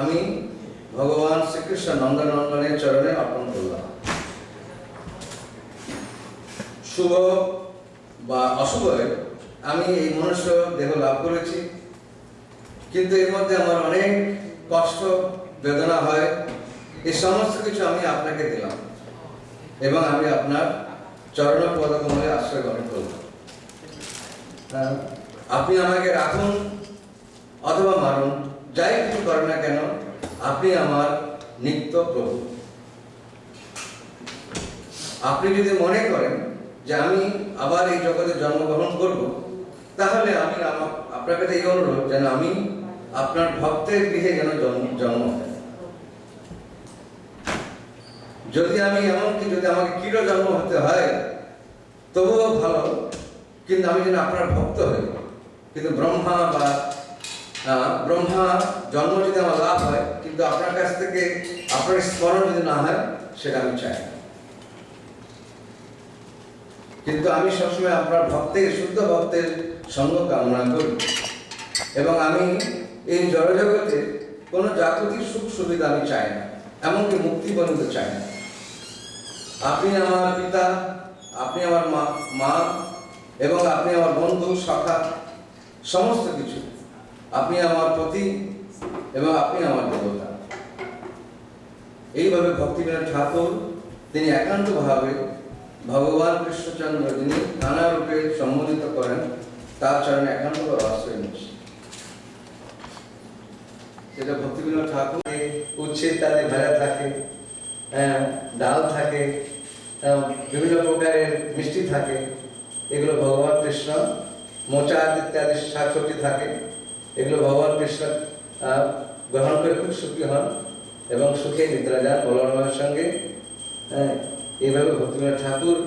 আমি ভগবান শ্রীকৃষ্ণ নন্দনন্দনের চরণে অর্পণ করলাম। শুভ বা অশুভে আমি এই মনুষ্য দেহ লাভ করেছি, কিন্তু এর মধ্যে আমার অনেক কষ্ট বেদনা হয়। এই সমস্ত কিছু আমি আপনাকে দিলাম এবং আমি আপনার চরণ পদকমলে আশ্রয় গ্রহণ করব। আপনি আমাকে রাখুন অথবা মারুন, যাই কিছু করেন না কেন, আপনি আমার নিত্য প্রভু। আপনি যদি মনে করেন যে আমি আবার এই জগতে জন্মগ্রহণ করব, তাহলে আমি আপনার কাছে এই অনুরোধ যেন আমি আপনার ভক্তের গৃহে যেন জন্ম হয়। যদি আমি এমনকি যদি আমাকে কীট জন্ম হতে হয় তবুও ভালো, কিন্তু আমি যেন আপনার ভক্ত হই। কিন্তু ব্রহ্মা জন্ম যদি আমার লাভ হয়, কিন্তু আপনার কাছ থেকে আপনার স্মরণ যদি না হয়, সেটা আমি চাই না। কিন্তু আমি সবসময় আপনার ভক্তের, শুদ্ধ ভক্তের সঙ্গ কামনা করি এবং আমি এই জড়জগতে কোনো জাগতিক সুখ সুবিধা আমি চাই না, এমনকি মুক্তি পর্যন্ত চাই না। আপনি আমার পিতা, আপনি আমার মা এবং আপনি আমার বন্ধু সখা, সমস্ত কিছু। আপনি আমার পতি এবং আপনি আমার দেবতা। এইভাবে ভক্তিবিনোদ ঠাকুর তিনি একান্তভাবে ভগবান কৃষ্ণচন্দ্র, যিনি নানা রূপে সম্বোধিত করেন, তার চরণে একান্তভাবে আশ্রয় নিয়েছে। সেটা ভক্তিবিনোদ ঠাকুর উচ্ছে ইত্যাদি ভেজা থাকে, ডাল থাকে, বিভিন্ন প্রকারের মিষ্টি থাকে, এগুলো ভগবান কৃষ্ণ, মোচা ইত্যাদি শাকসবজি থাকে, এগুলো ভগবান কৃষ্ণ গ্রহণ করে খুব সুখী হন এবং সুখে নিদ্রা যান বলরামের সঙ্গে। এইভাবে ভক্তিবিনোদ ঠাকুর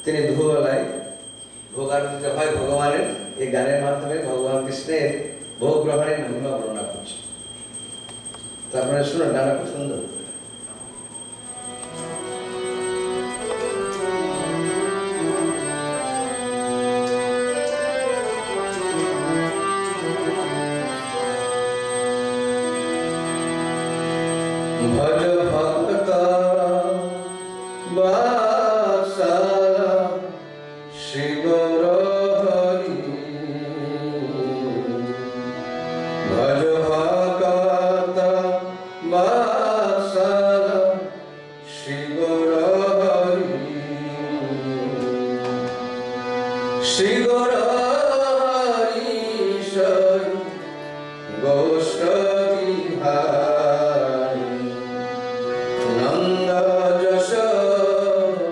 তিনি দুপুরবেলায় ভোগারতি হয় ভগবানের, এই গানের মাধ্যমে ভগবান কৃষ্ণের ভোগ গ্রহণের মহিমা বর্ণনা করছে। তারপরে শুনুন, গানটা খুব সুন্দর। ভজ ভক্ত বাৎসলা শিব হরি, ভজ ভক্ত বাৎসলা শিব হরি, শিব হরি গোষ্ঠী ভাই নন্দ যশোমতি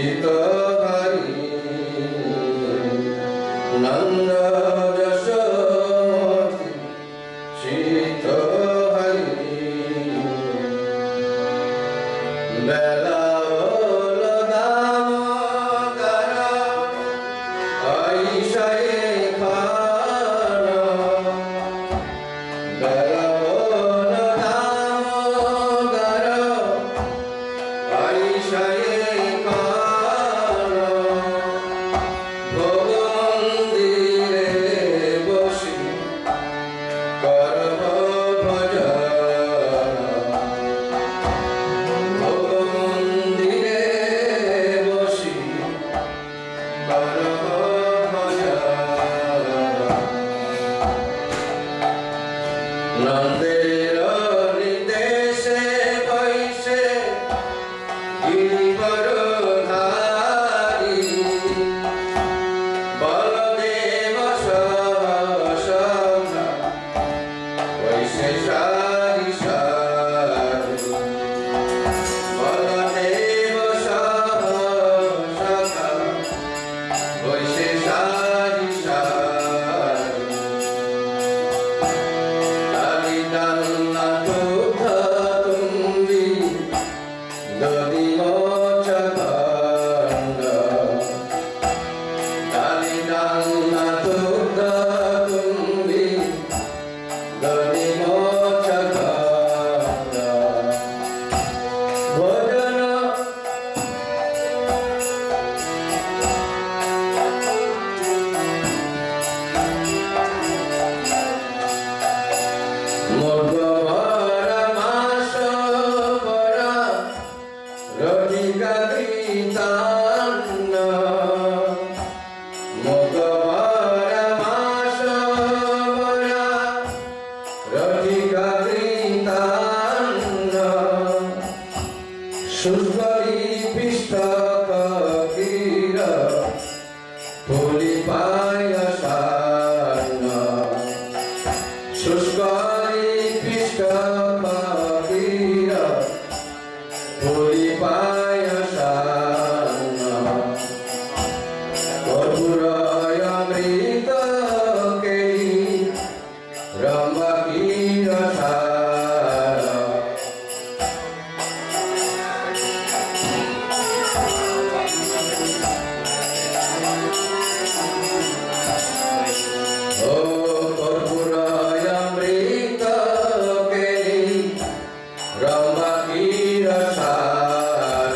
চিত নন্দের নির্দেশে বৈশে গিরিবর ধারি বলদেব সখা বৈশে সারি সারি বলদেব সখা বৈশে সারি সারি ডান্না দুধ তুমি দদি মোচখণ্ড ডালি ডান্না দুধ তুমি দদি মোচখণ্ড ভোজন মুর্গভরা মাস ভরা রটিকা গীতান্ন মুর্গভরা মাস ভরা রটিকা গীতান্ন সুস্বরী পৃষ্ঠক ক্ষীর ফুলি পায়সান্ন শুষ্করি পৃষ্ঠক ক্ষীর ফুলি পায়সান্ন কর্পূরয় অমৃত কেলি রম্বা ক্ষীর সার ও কর্পূরয় অমৃত কেলি রম্বা ক্ষীর সার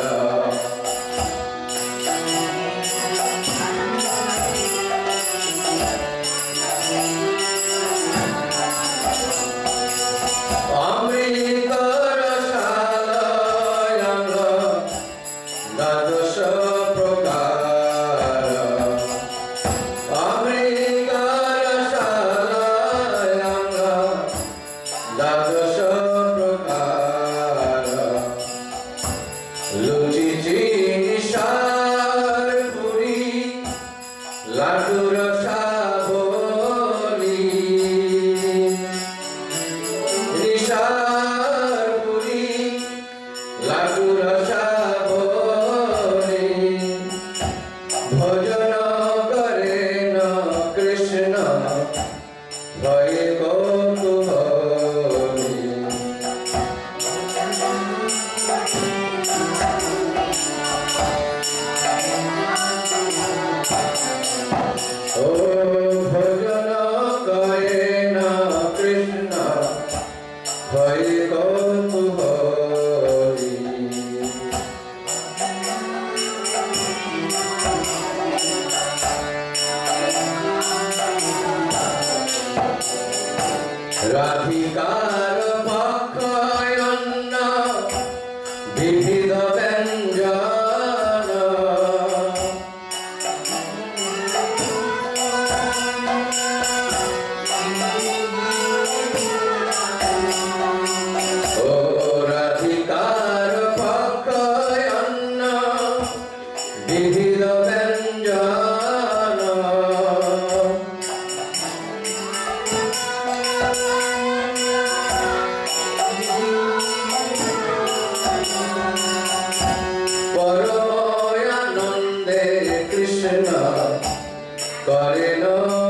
অমৃত রসায়ন দ্বাদশ প্রকার অমৃত রসায়ন দ্বাদশ প্রকার লুচি চিনি সার পুরি লাডু রসাবলি নিশার পুরি লাডু রসাবলি ভজন করেন কৃষ্ণ ভয়ে কৌতূহলী ও ভজন করেন কৃষ্ণ ভয়ে কৌতূহলী রাধিকার পক্ষয়ন্ন বিবিধ ব্যঞ্জন ও রাধিকার পক্ষয়ন্ন বিবিধ ব্যঞ্জন পরমানন্দে কৃষ্ণ করেন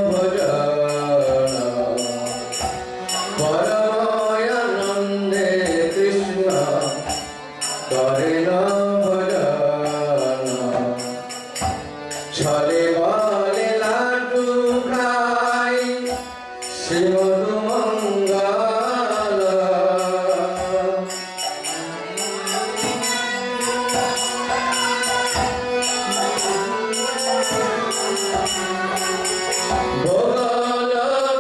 ভজন পরমানন্দে কৃষ্ণ করেন ভজন ছলে বলে লাডু খাই শ্রীমধু মঙ্গল ভোল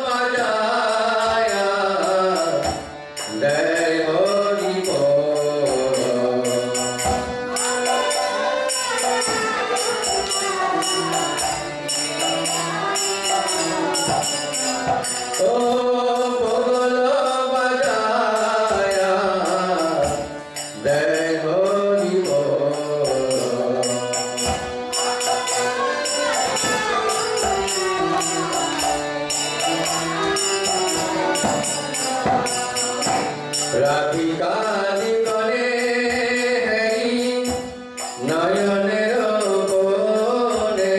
বাজায়া জয় হরি বল রাধিকাদি করে হেরি নয়নের কোণে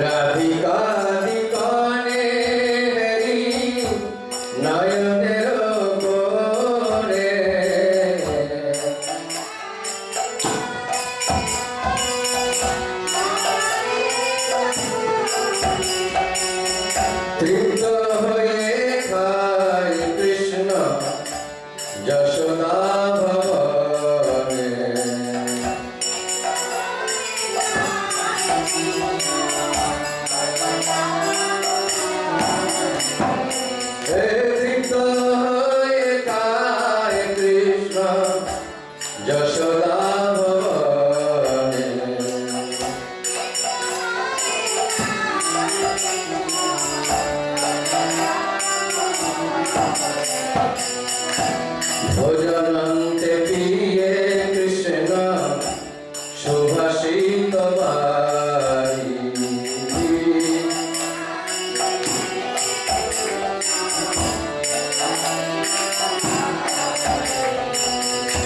রাধিকাদি করে হেরি নয়নের কোণে তৃপ্ত হয়ে খায় কৃষ্ণ যশোদা ভবনে তৃপ্ত হয়ে খায় কৃষ্ণ যশোদা ভবনে ভোজনন্তে প্রিয়ে কৃষ্ণ সুভাষিত বাণী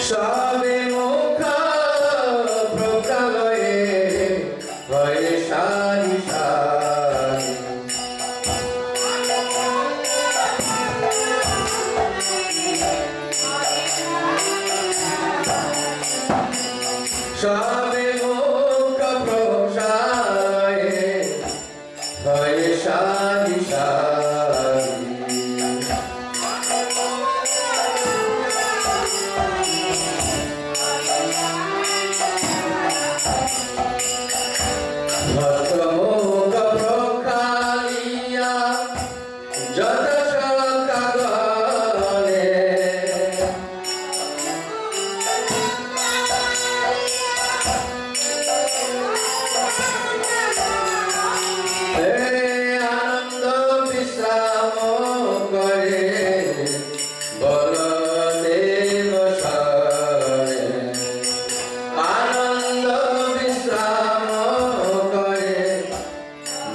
সবে মুখা প্রকালয়ে হয়ে সারি সারি সবে মুখ প্রসায়ে হয়ে সারি সারি ভক্তমুখ প্রখালিয়া যত সকাগনে আনন্দ বিশ্রাম করে বলদেব সরে আনন্দ বিশ্রাম করে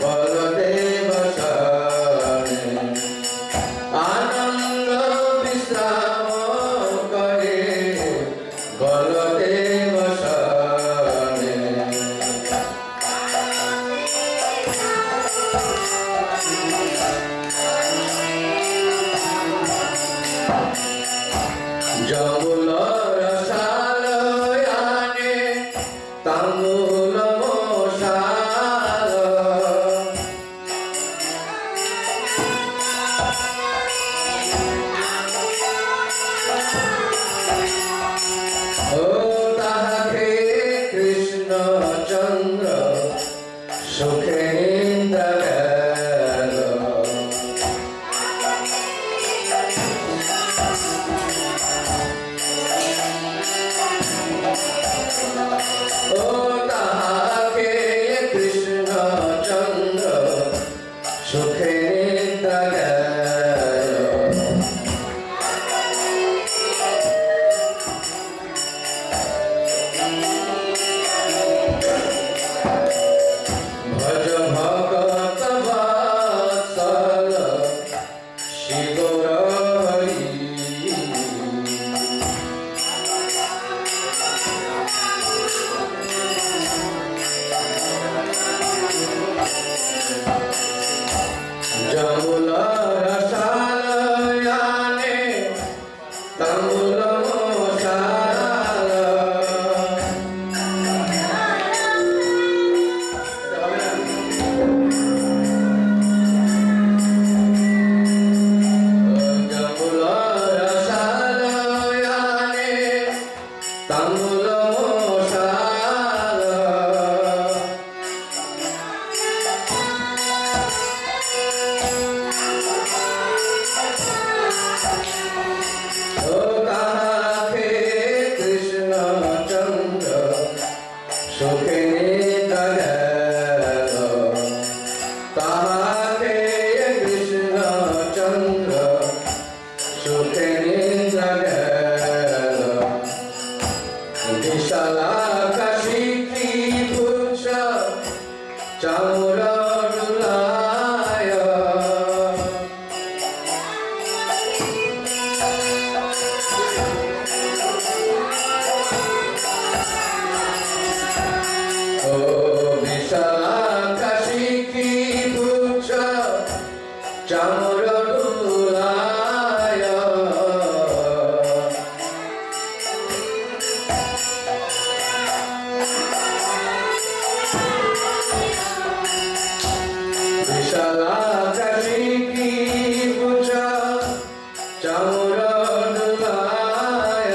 বলদেব সরে আনন্দ বিশ্রাম করে বলদেব সরে যমুল রসালয়ানে তাম্বুল মশাল ও তাহাকে কৃষ্ণ চন্দ্র সুখে নিন্দা গেল ও তাহাকে কৃষ্ণ চন্দ্র সুখে নিন্দা গেল ভজ ভগত বৎসল শিব হরি যমুল রসালয়ানে তাম্বুল মশাল ও চামর ডুবায়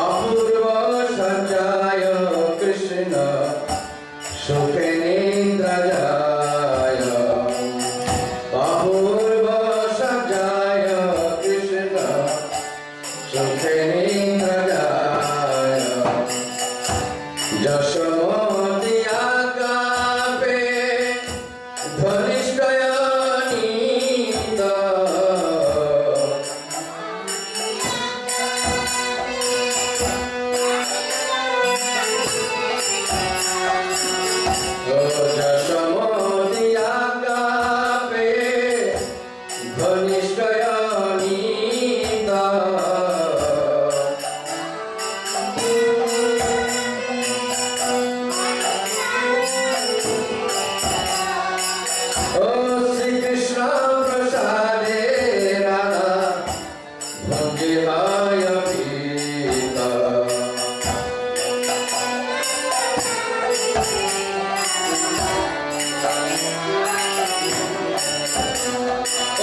অপূর্ব সঞ্জয় কৃষ্ণ সুখে নিদ্রা যায় অপূর্ব সঞ্জয় কৃষ্ণ সুখে নিদ্রা যায় যশোমতিয়া কাপে ধনিষ্ঠয় নিত যশোমতিয়া কাপে ধনিষ্ঠয় নিত ও শ্রীকৃষ্ণ প্রসাদে রাধা ভঙ্গে হয় পিতা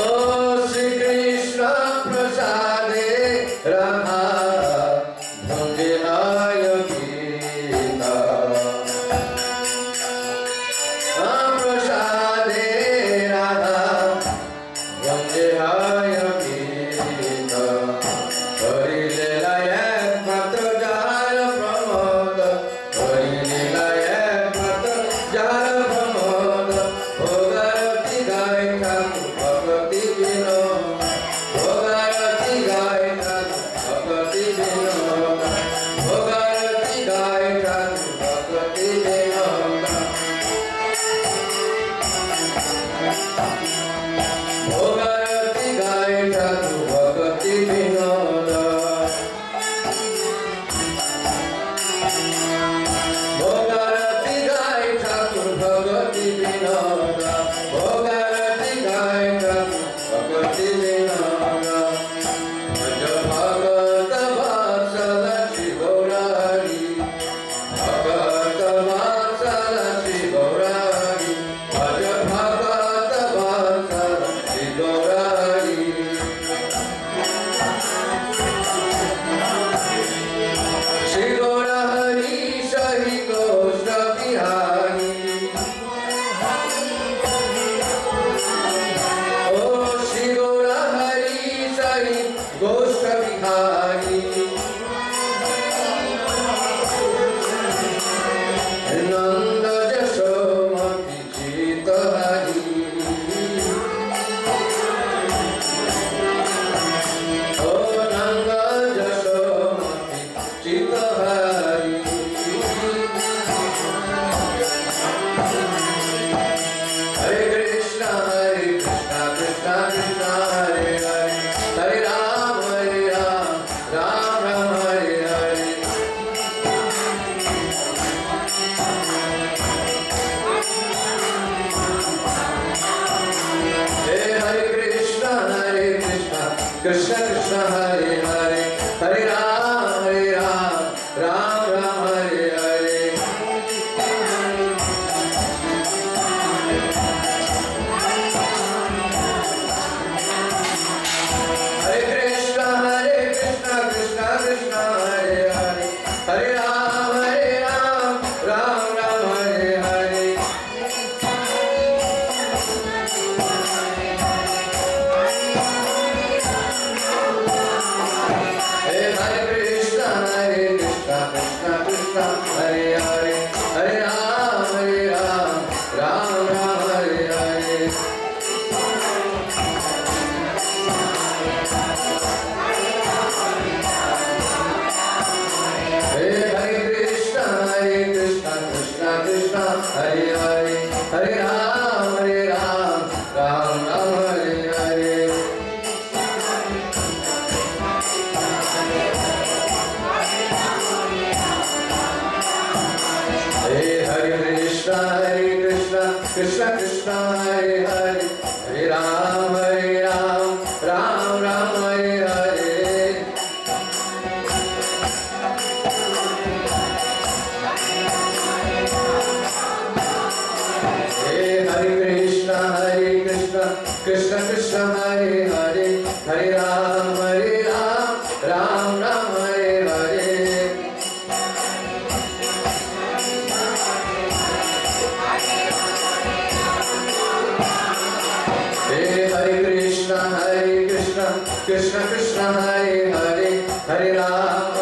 ও শ্রীকৃষ্ণ প্রসাদে রাধা ভঙ্গে হয় পিতা প্রসাদে রাধা ভঙ্গে হয় পিতা হরিলীলায় একমাত্র যার প্রমোদ হরিলীলায় একমাত্র যার প্রমোদ ভোগারতি গায় ঠাকুর ভগতি বিনোদ ভোগারতি গায় ঠাকুর ভগতি বিনোদ ভোগারতি গায় ঠাকুর ভগতি বিনোদ ভোগারতি গায় ঠাকুর ভগতি বিনোদ ভোগারতি গায় ঠাকুর ভগতি বিনোদ ভোগারতি গায় ঠাকুর ভগতি বিনোদ ভজ ভগত বাৎসল শ্রী গৌরারি ভগত বাৎসল শ্রী গৌরারি ভজ ভগত বাৎসল শ্রী গৌরারি শ্রী গৌরারি সহি গোষ্ঠ বিহারী ও শ্রী গৌরারি সহি গোষ্ঠ বিহারী নন্দ যশোমতি চিত হরি ও নন্দ যশোমতি চিত হরি হরে Krishna Krishna Krishna Hare Hare Hare Ram Ram Ram Hare Hare Hare Krishna Krishna Krishna Hare Hare Hare Ram Ram Ram Hare Hare Hare Krishna Krishna Krishna Hare Hare Hare Ram Ram Ram Hare Hare Hare Krishna Krishna Krishna Hare Hare Hare Ram Ram Ram Hare Hare Hare Krishna Krishna Krishna Hare Hare Hare Ram Ram Ram Hare Hare Hare Krishna Krishna Krishna Hare Hare Hare Ram Ram Ram Hare Hare Krishna Krishna Hare Hare, Hare Ram, Ram Ram Hare Hare. Hare Krishna, Krishna Krishna Hare Hare, Hare Ram,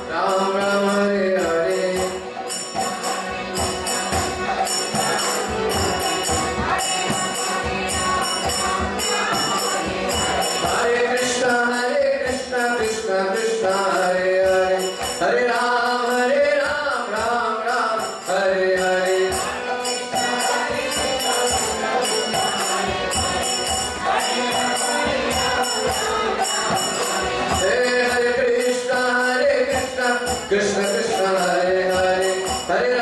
Ram Ram Hare Hare. Hare Krishna, Krishna Krishna Hare Hare, Hare Ram, Ram Ram Hare Hare. Hare Krishna, Krishna Krishna Hare Hare, Hare Ram, Ram Ram Hare Hare. Hare Krishna, Krishna Krishna Hare Hare, Hare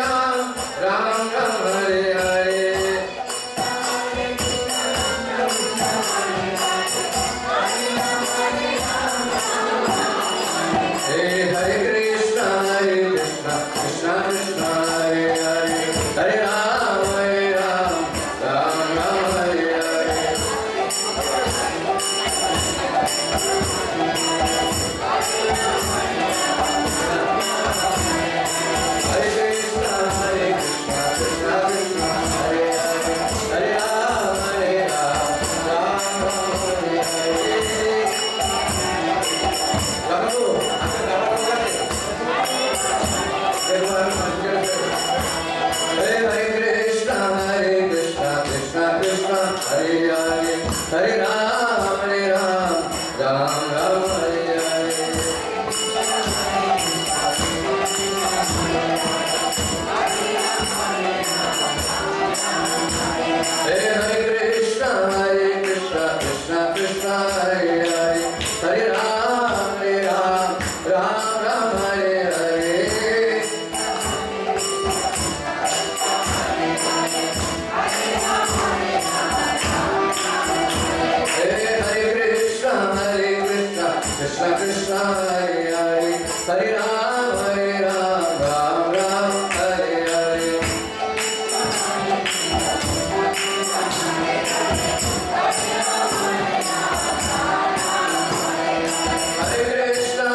Ram, Ram Ram Hare Hare. Hare Krishna, Krishna Krishna Hare Hare, Hare Ram, Ram Ram Hare Hare. Babu, Hare Krishna, Krishna Krishna Hare Hare, Hare Ram, Ram Ram Hare Hare. Hare Krishna, Krishna Krishna Hare Hare, Hare Ram, Ram Ram Hare Hare. Hare Krishna, Krishna Krishna Hare Hare, Hare Ram, Ram Ram Hare Hare. Hare Krishna,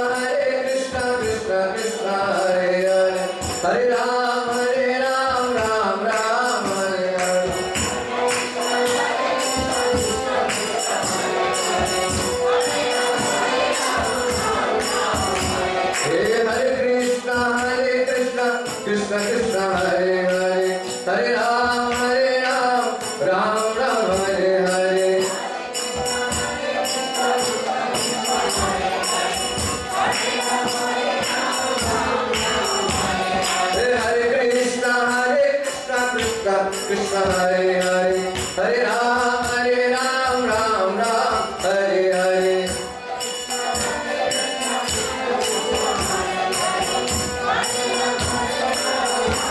Krishna Krishna Hare Hare, Hare Ram, Ram Ram Hare Hare. Hare Krishna, Krishna Krishna Hare Hare, Hare Ram, Ram Ram Hare Hare. Hare Krishna, Krishna Hare Hare, Hare Ram, Ram Ram Hare Hare. Hare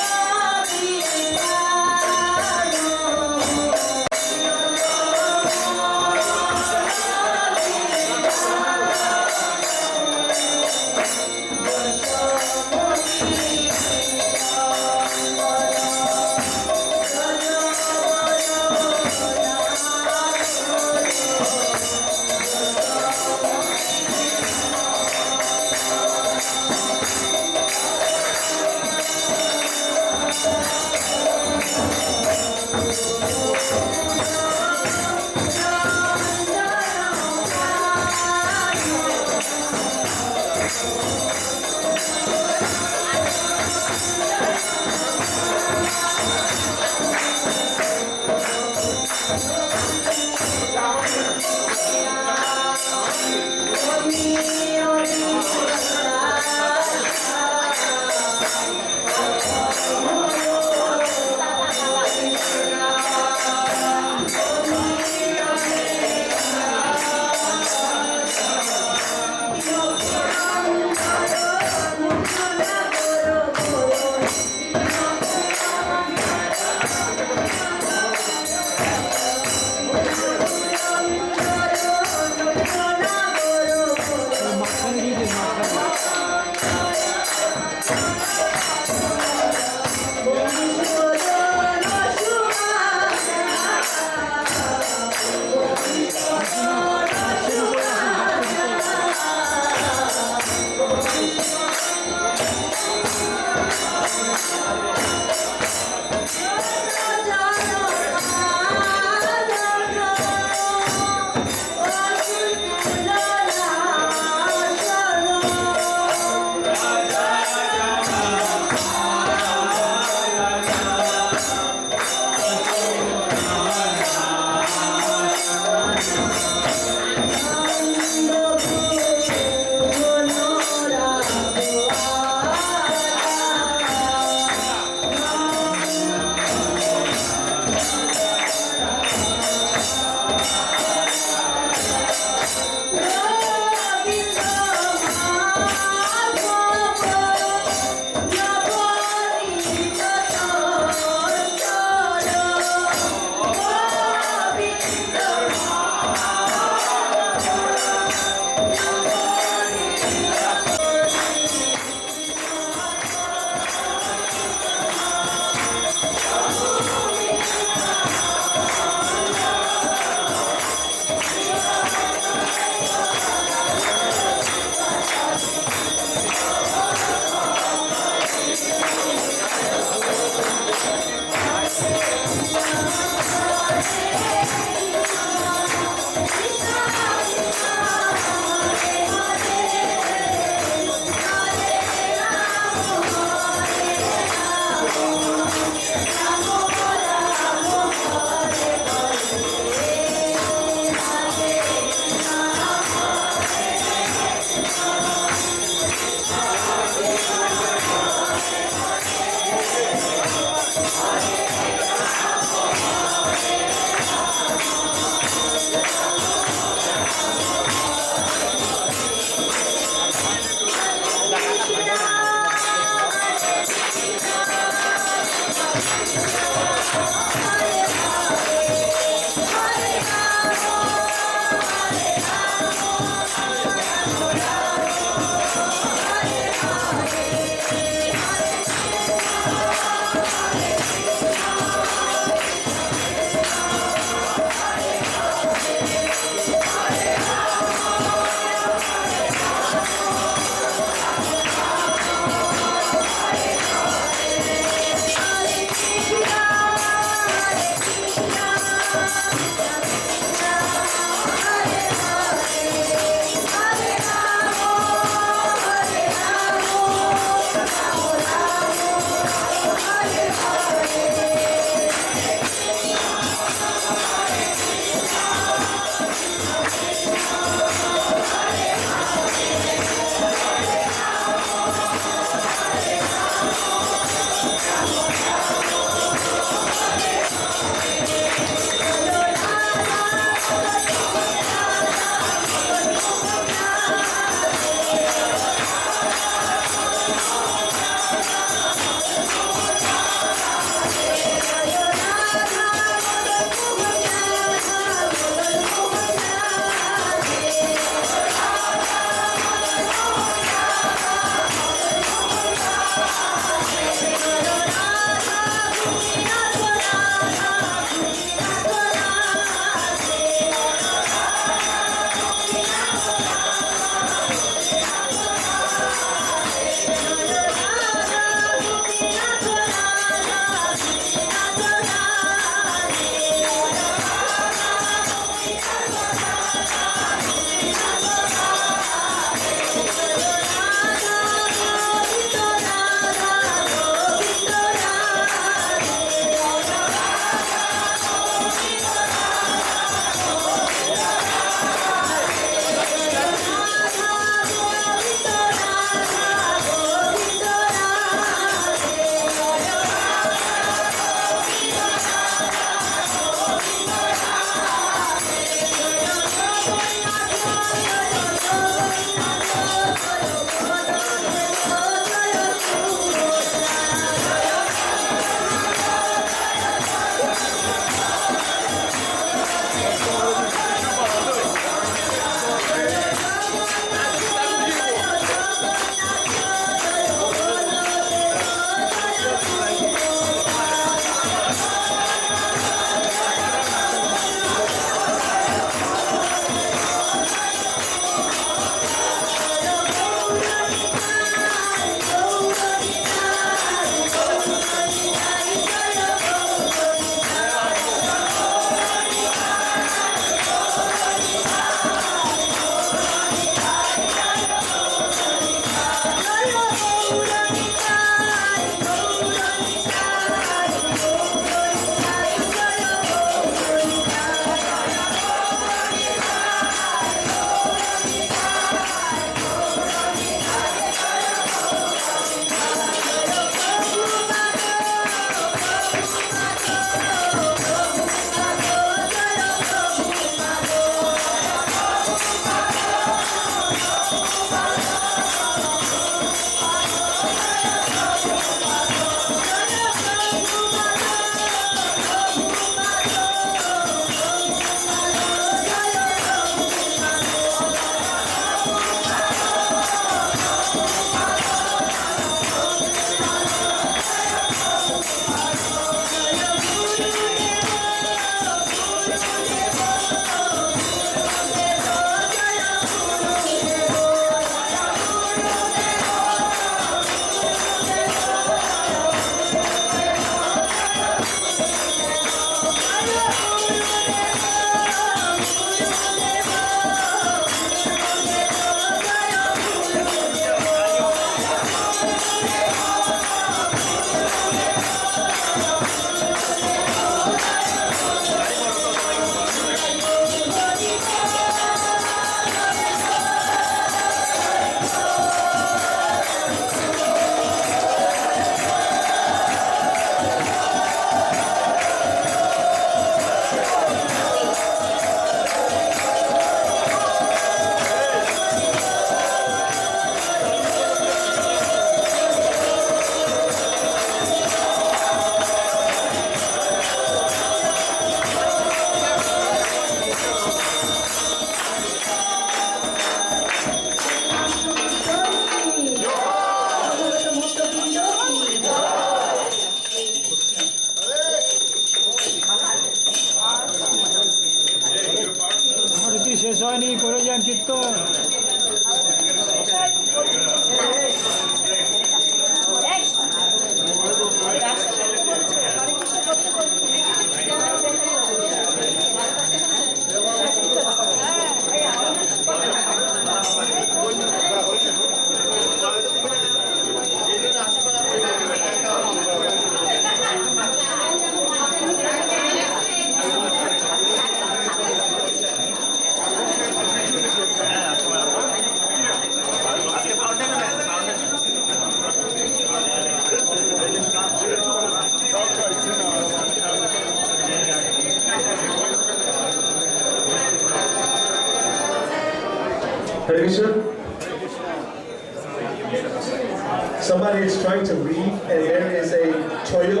Toyo.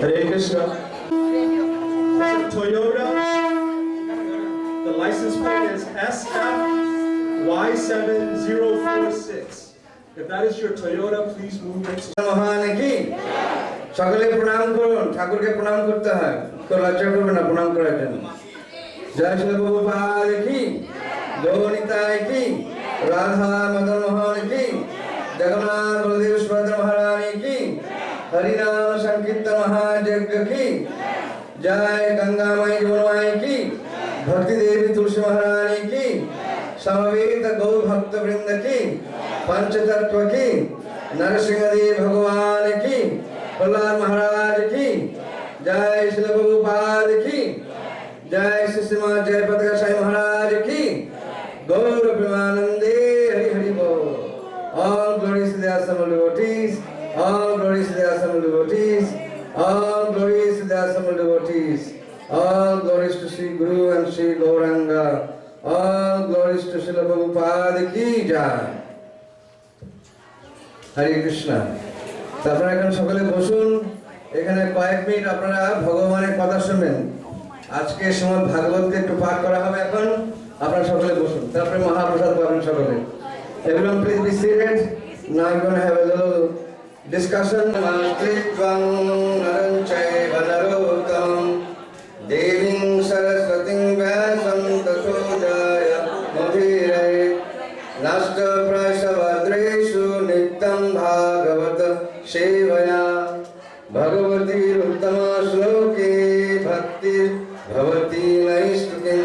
Hare Krishna. Toyota. The license plate is SF Y7046. If that is your Toyota, please move it to মহান কি সকলে প্রণাম করুন, ঠাকুরকে প্রণাম করতে হয়, তো লজ্জা করবে না প্রণাম করার জন্য। জয় শ্রী গোপাল কি, গৌরনিতাই কি, রাধা মদন মোহন কি, জগন্নাথ বলদেব সুভদ্রা মহারানী কি, হরিনাম সংকীর্তন মহাযজ্ঞ কি, জয় গঙ্গাময়ী যमुनामयी की, भक्ति देवी तुलसी महारानी की, समवेत गौ भक्त वृंद की, पंचतत्व की, नरसिंह देव भगवान की, प्रहलाद महाराज की, जय श्री प्रभुपाद की, जय श्री श्रीमान जयपद गोसाई महाराज की, गौर प्रेमानंदे हरि हरि बोल। All glories to the assembled devotees, all glories to the assembled devotees, all glories to the assembled devotees, all glories to Sri Guru and Sri Gauranga, all glories to Srila Prabhupada ki jai. হরে কৃষ্ণ। আপনারা এখন সকলে বসুন, এখানে কয়েক minute আপনারা ভগবানের কথা শুনবেন। আজকে শ্রীমদ্ ভাগবতকে একটু পাঠ করা হবে এখন, আপনারা সকলে বসুন, তারপরে মহাপ্রসাদ পাবেন সকলে। Everyone please be seated. Now I'm going to have a little discussion. Mastritvam naranchaiva narottam devim saraswatim vyasam tato jaya mudhire nasta prasavadreshu nityam bhagavat sevaya bhagavati uttama shloke bhakti bhavati naistukim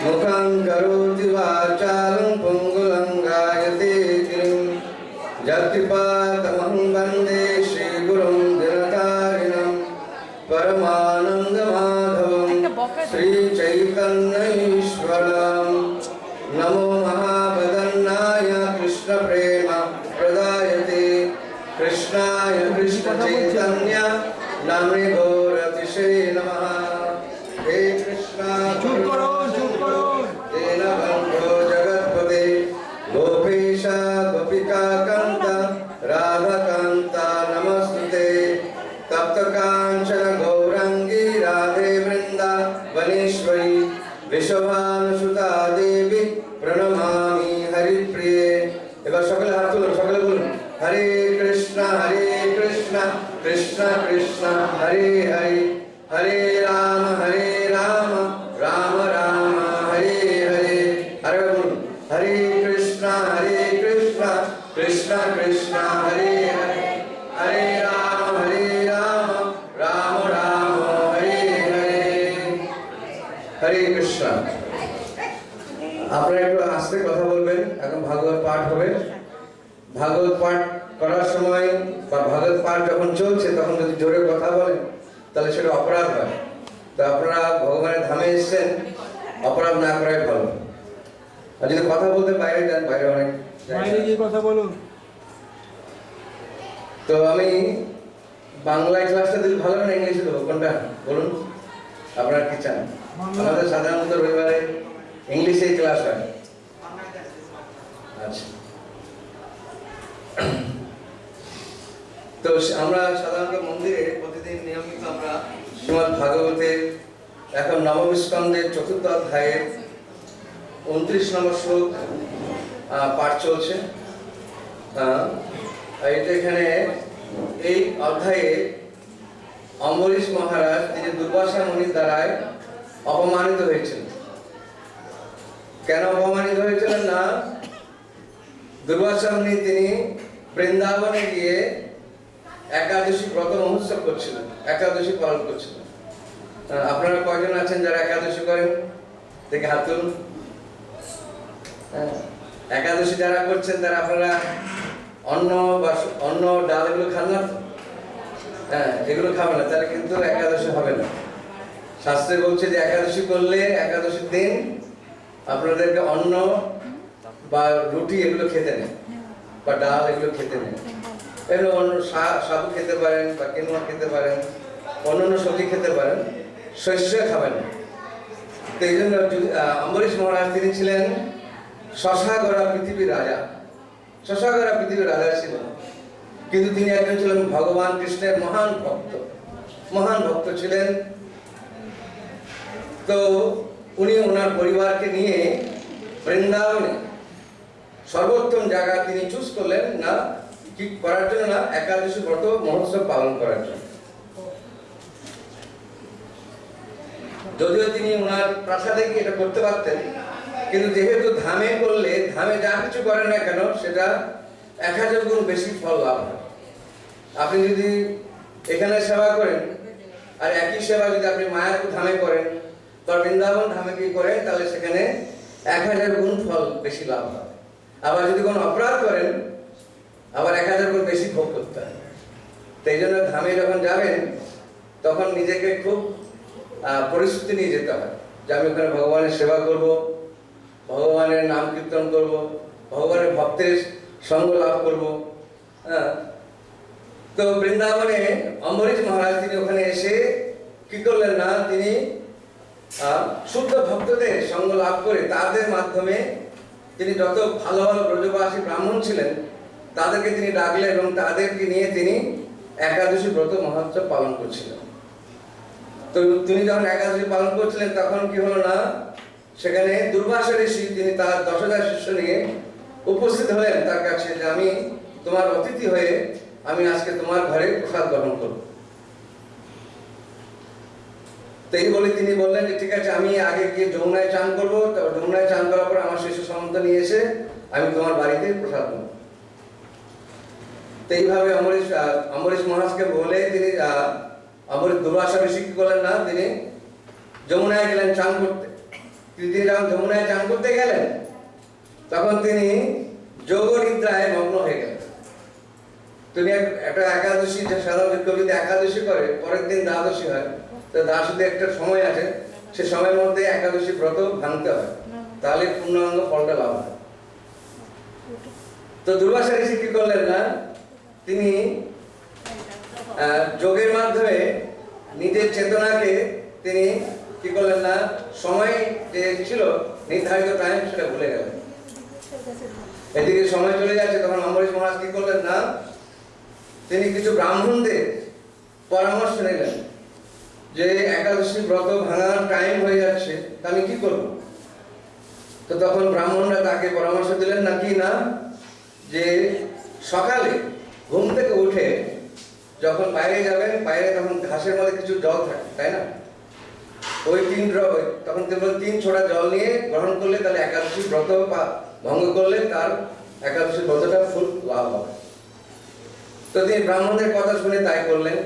mukham karoti vachalam pungulam gayate girim jatipatamaham vande Shri Gurum Dinatarinam Paramananda Madhavam Sri Chaitanya Ishwaram Namo Mahabadannaya Krishna Prema Pradayate Krishnaya Krishna Chaitanya Namne Gauratishe Namaha He Krishna Dena Bandho Jagatpate Gopesha Gopika Kanta Radha Kanta Namastute Tapta Kanchana Gaurangi Radhe Vrinda Vaneshwari Vishabhanusuta Devi Pranamami Hari Priye। এবার সকলে হাত তুলুন, সকলে বলুন হরে কৃষ্ণ কৃষ্ণ কৃষ্ণ হরে হরে হরে রাম রাম রাম হরে হরে। আরে বলুন হরে কৃষ্ণ কৃষ্ণ কৃষ্ণ হরে হরে হরে রাম রাম রাম হরে হরে। হরে কৃষ্ণ। আপনারা একটু আস্তে কথা বলবেন, এখন ভাগবত পাঠ হবে। ভাগবত পাঠ করার সময় বা ভাগবত পাঠ যখন চলছে তখন যদি জোরে কথা বলেন তাহলে সেটা অপরাধ হয়। তো আপনারা ভগবানের ধামে এসেছেন, অপরাধ না করাই ভালো। আর যদি কথা বলতে বাইরে যান, বাইরে অনেক বাইরে গিয়ে কথা বলুন। তো আমি বাংলায় ক্লাসটা দিলে ভালো না ইংলিশে দেবো, কোনটা বলুন? আপনারা কি চান? আমাদের সাধারণত রবিবারে ইংলিশে ক্লাস হয়। আচ্ছা, তো আমরা সাধারণত মন্দিরে প্রতিদিন নিয়মিত আমরা শ্রীমদ্ ভাগবতের এখন নবম স্কন্ধের ৪র্থ অধ্যায়ের ২৯ নম্বর শ্লোক পাঠ চলছে। এটা এখানে এই অধ্যায়ে অম্বরীশ মহারাজ তিনি দুর্বাসা মুনির দ্বারায় অপমানিত হয়েছিলেন। কেন অপমানিত হয়েছিলেন? না, দুর্বাসা মুনি তিনি বৃন্দাবনে গিয়ে একাদশী ব্রত মহোৎসব করছিলেন, একাদশী পালন করছিলেন। আপনারা কয়জন আছেন যারা একাদশী করেন? দেখে হাত তুলুন। একাদশী যারা করছেন তারা আপনারা অন্ন ডাল এগুলো খান না? হ্যাঁ, এগুলো খাবেন না, তাহলে কিন্তু একাদশী হবে না। শাস্ত্রে বলছে যে একাদশী করলে একাদশীর দিন আপনাদেরকে অন্ন বা রুটি এগুলো খেতে নেই, বা ডাল এগুলো খেতে নেই। এগুলো অন্য সাবু খেতে পারেন বা কেনোয়া খেতে পারেন, অন্যান্য সবজি খেতে পারেন, শস্য খাবেন না। তো এই জন্য অম্বরীশ মহারাজ তিনি ছিলেন শশাগড়া পৃথিবীর রাজা, শশাগড়া পৃথিবীর রাজা ছিলেন, কিন্তু তিনি একজন ছিলেন ভগবান কৃষ্ণের মহান ভক্ত ছিলেন। তো উনি ওনার পরিবারকে নিয়ে বৃন্দাবনে সর্বোত্তম জায়গা তিনি চুজ করলেন না কি করার জন্য, না একাদশী ব্রত মহোৎসব পালন করার জন্য। যদিও তিনি ওনার প্রাসাদে গিয়ে এটা করতে পারতেন, কিন্তু যেহেতু ধামে করলে, ধামে যা কিছু করেন না কেন সেটা 1000 গুণ বেশি ফল লাভ হয়। আপনি যদি এখানে সেবা করেন আর একই সেবা যদি আপনি মায়াপুর ধামে করেন বা বৃন্দাবন ধামে কি করেন, তাহলে সেখানে 1000 গুণ ফল বেশি লাভ হয়। আবার যদি কোনো অপরাধ করেন, আবার 1000 গুণ বেশি ভোগ করতে হয়। তো এই জন্য ধামে যখন যাবেন তখন নিজেকে খুব পরিস্থিতি নিয়ে যেতে হয় যে আমি ওখানে ভগবানের সেবা করব, ভগবানের নাম কীর্তন করব, ভগবানের ভক্তের সঙ্গ লাভ করব। হ্যাঁ, তো বৃন্দাবনে অম্বরীশ মহারাজ তিনি ওখানে এসে কি করলেন না, তিনি শুদ্ধ ভক্তদের সঙ্গ লাভ করে তাদের মাধ্যমে তিনি যত ভালো ভালো ব্রজবাসী ব্রাহ্মণ ছিলেন তাদেরকে তিনি ডাকলেন এবং তাদেরকে নিয়ে তিনি একাদশী ব্রত মহোৎসব পালন করছিলেন। তো তিনি যখন একাদশী পালন করছিলেন তখন কি হলো না, সেখানে দুর্বাসা ঋষি তিনি তার 10,000 শিষ্য নিয়ে উপস্থিত হলেন তার কাছে যে আমি তোমার অতিথি হয়ে আমি আজকে তোমার ঘরে প্রসাদ গ্রহণ করব। তো এই বলে তিনি বললেন যে ঠিক আছে, আমি আগে গিয়ে যমুনায় চান করবো, তারপর যমুনায় চান করার পর আমার শিষ্য সমন্ত নিয়ে এসে আমি তোমার বাড়িতে প্রসাদ দেবো। তো এইভাবে অম্বরীশ মহারাজকে বলে তিনি দুর্বাসা ঋষি কি করলেন না, তিনি যমুনায় গেলেন চান করতে। তিনি যখন যমুনায় চান করতে গেলেন তখন তিনি যোগ নিদ্রায় মগ্ন হয়ে গেলেন। তিনি একটা একাদশী, যে সাধারণত কেউ যদি একাদশী করে পরের দিন দ্বাদশী হয়, তো দ্বাদশীতে একটা সময় আছে, সে সময়ের মধ্যে একাদশী ব্রত ভাঙতে হয়, তাহলে পূর্ণাঙ্গ ফলটা লাভ হয়। তো দুর্বাসা ঋষি কি করলেন না, তিনি যোগের মাধ্যমে নিজের চেতনাকে তিনি কি করলেন না, সময় যে ছিল নির্ধারিত টাইম সেটা ভুলে গেলেন। এদিকে সময় চলে যাচ্ছে, তখন অম্বরীশ মহারাজ কি করলেন না, তিনি কিছু ব্রাহ্মণদের পরামর্শ নিলেন যে একাদশী ব্রত ভাঙার টাইম হয়ে যাচ্ছে, তা আমি কি করব। তো তখন ব্রাহ্মণরা তাকে পরামর্শ দিলেন নাকি না, যে সকালে ঘুম থেকে উঠে যখন বাইরে যাবেন, বাইরে তখন ঘাসের মধ্যে কিছু জল থাকে, তাই না, ওই 3 ড্রপ, তখন কেবল 3 ছোটা জল নিয়ে গ্রহণ করলে তাহলে একাদশী ব্রত ভঙ্গ করলে তার একাদশী ব্রতটা ফুল লাভ হবে। তো তিনি ব্রাহ্মণদের কথা শুনে তাই করলেন।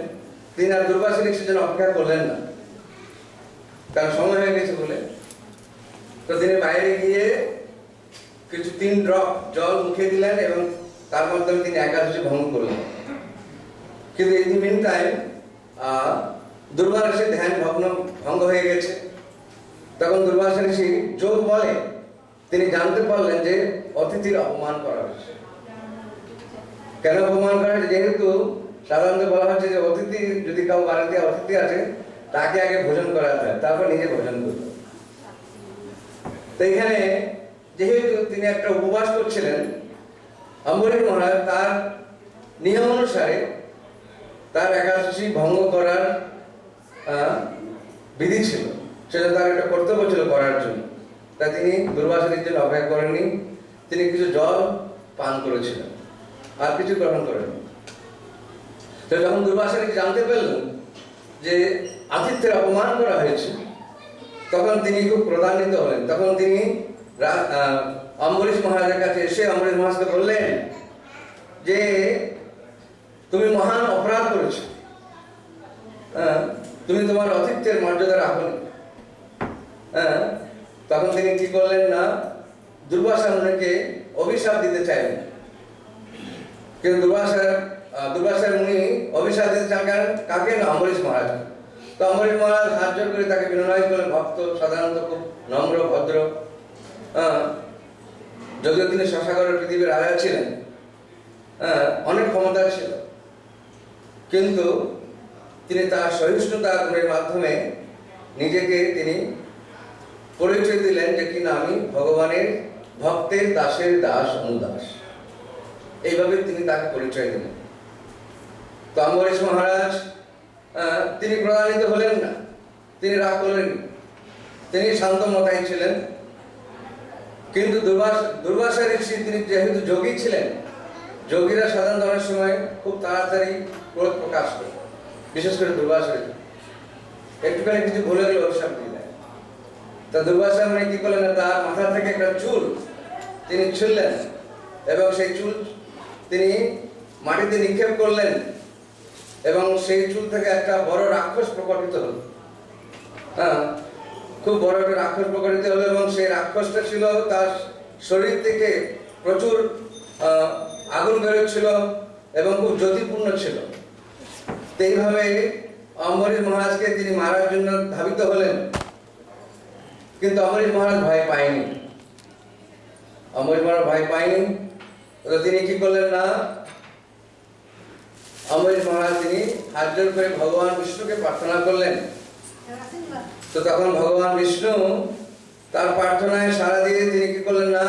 তিনি আর দুর্বাসা ঋষির জন্য অপেক্ষা করলেন না, কারণ সময় হয়ে গেছে বলে। তো তিনি বাইরে গিয়ে কিছু 3 ড্রপ জল মুখে দিলেন এবং তার মাধ্যমে তিনি একাদশী ভঙ্গ করলেন। কিন্তু in the mean time Durvasa ঋষির ধ্যান ভঙ্গ হয়ে গেছে। তখন দুর্বাসা ঋষি যোগ বলে তিনি জানতে পারলেন যে অতিথির অপমান করা হয়েছে। কেন অপমান করা হয়েছে? যেহেতু সাধারণত বলা হচ্ছে যে অতিথি, যদি কাউ বাড়িতে অতিথি আছে তাকে আগে ভোজন করাতে হয়, তারপর নিজে ভোজন করতে। তো এখানে যেহেতু তিনি একটা উপবাস করছিলেন, অম্বরীশ মহারাজ তার নিয়ম অনুসারে তার একাদশী ভঙ্গ করার বিধি ছিল, সেটা তার একটা কর্তব্য ছিল করার জন্য। তা তিনি দুর্বাসার জন্য অপেক্ষা করেননি, তিনি কিছু জল পান করেছিলেন, আর কিছু গ্রহণ করেননি। তো যখন দুর্বাসা জানতে পারলেন যে আতিথ্যের অপমান করা হয়েছে, তখন তিনি খুব ক্রোধান্বিত হলেন। তখন তিনি অম্বরীশ মহারাজের কাছে এসে অম্বরীশ মহারাজকে বললেন যে তুমি মহান অপরাধ করেছো, তুমি তোমার অতিথ্যের মর্যাদা রাখোনি। তখন তিনি কি করলেন না, দুর্বাসা মুনিকে অভিশাপ দিতে চাইলেন। কিন্তু দুর্বাসা মুনি অভিশাপ দিতে চান কাকে না, অম্বরীশ মহারাজ। তো অম্বরীশ মহারাজ হাত জোর করে তাকে বিনয় করলেন। ভক্ত সাধারণত খুব নম্র ভদ্র, যদিও তিনি শশাগড়ের পৃথিবীর রাজা ছিলেন, অনেক ক্ষমতা ছিল, কিন্তু তিনি তার সহিষ্ণুতা গুণের মাধ্যমে নিজেকে তিনি পরিচয় দিলেন যে কিনা আমি ভগবানের ভক্তের দাসের দাস অনুদাস, এইভাবে তিনি তাকে পরিচয় দিলেন। তো অম্বরীশ মহারাজ তিনি প্রধানিত হলেন না, তিনি রাগ করলেন, তিনি শান্ত মাথায় ছিলেন। কিন্তু দুর্বাসা ঋষি তিনি যেহেতু যোগী ছিলেন, যোগীরা সাধারণত অনেক সময় খুব তাড়াতাড়ি ক্রোধ প্রকাশ করে, বিশেষ করে দুর্বাসা ঋষি একটুখানি কিছু ভুলে গেলে অভিশাপ দিয়ে দেয়। তা দুর্বাসা মুনি কি করলেন, তার মাথা থেকে একটা চুল তিনি ছুঁড়লেন এবং সেই চুল তিনি মাটিতে নিক্ষেপ করলেন এবং সেই চুল থেকে একটা বড় রাক্ষস প্রকটিত হল। হ্যাঁ, খুব বড় একটা রাক্ষস প্রকটিত হলো এবং সেই রাক্ষসটা ছিল, তার শরীর থেকে প্রচুর আগুন বেরোচ্ছিল এবং খুব জ্যোতিপূর্ণ ছিল। তো এইভাবে অম্বরীশ মহারাজকে তিনি মারার জন্য ধাবিত হলেন, কিন্তু অম্বরীশ মহারাজ ভয় পায়নি। অম্বরীশ মহারাজ ভয় পায়নি, তো তিনি কি করলেন না, অম্বরীশ মহারাজ তিনি হাত জোড় করে ভগবান বিষ্ণুকে প্রার্থনা করলেন। তো তখন ভগবান বিষ্ণু তার প্রার্থনায় সাড়া দিয়ে তিনি কি করলেন না,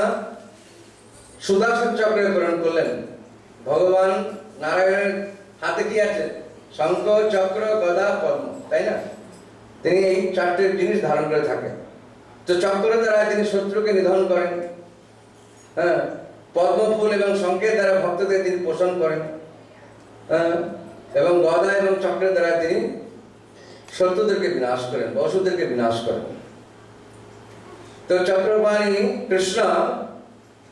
সুদর্শন চক্র প্রেরণ করলেন। ভগবান নারায়ণের হাতে কি আছে, শঙ্খ, চক্র, গদা, পদ্ম, তাই না? তিনি এই চারটে জিনিস ধারণ করে থাকেন। তো চক্র দ্বারা তিনি শত্রুকে নিধন করেন, হ্যাঁ, পদ্ম ফুল এবং শঙ্খের দ্বারা ভক্তদের তিনি পোষণ করেন, হ্যাঁ, এবং গদা এবং চক্রের দ্বারা তিনি শত্রুদেরকে বিনাশ করেন, অসুরদেরকে বিনাশ করেন। তো চক্রপাণি কৃষ্ণ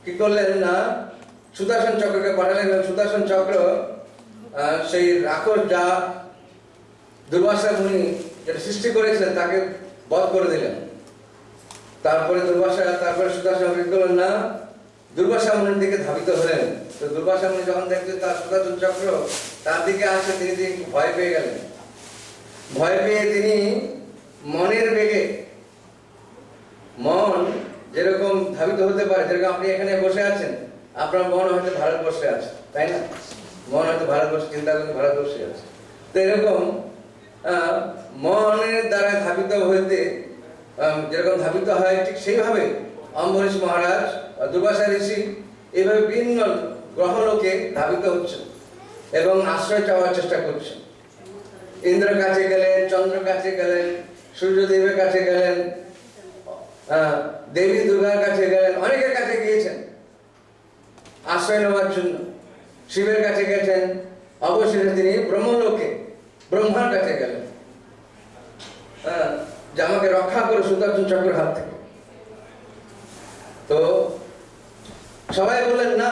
কি করলেন না, সুদর্শন চক্রকে পাঠালেন এবং সুদর্শন চক্র সেই রাক্ষস যা দুর্বাসা মুনি যেটা সৃষ্টি করেছিলেন তাকে বধ করে দিলেন। তারপরে সুদর্শন কি করলেন না, দুর্বাসা মুনির দিকে ধাবিত হলেন। তো দুর্বাসা মুনি যখন দেখলেন তার সুদর্শন চক্র তার দিকে আসে, তিনি ভয় পেয়ে গেলেন। ভয় পেয়ে তিনি মনের বেগে, মন যেরকম ধাবিত হতে পারে, যেরকম আপনি এখানে বসে আছেন, আপনার মন হয়তো ভারতবর্ষে আছে, তাই না? মন হয়তো ভারতবর্ষে চিন্তা করতে ভারতবর্ষে আছে। তো এরকম মনের দ্বারা ধাবিত হইতে যেরকম ধাবিত হয়, ঠিক সেইভাবে অম্বরীশ মহারাজ, দুর্বাসা ঋষি এইভাবে বিভিন্ন গ্রহলোকে ধাবিত হচ্ছেন এবং আশ্রয় চাওয়ার চেষ্টা করছেন। ইন্দ্রের কাছে গেলেন, চন্দ্রের কাছে গেলেন, সূর্যদেবের কাছে গেলেন, দেবী দুর্গার কাছে গেলেন, অনেকের কাছে গিয়েছেন আশ্রয় নেওয়ার জন্য। শিবের কাছে গেছেন, অবশেষে তিনি ব্রহ্মলোকে ব্রহ্মার কাছে গেলেন, যে আমাকে রক্ষা করো সুদর্শন চক্রের হাত থেকে। তো সবাই বললেন না,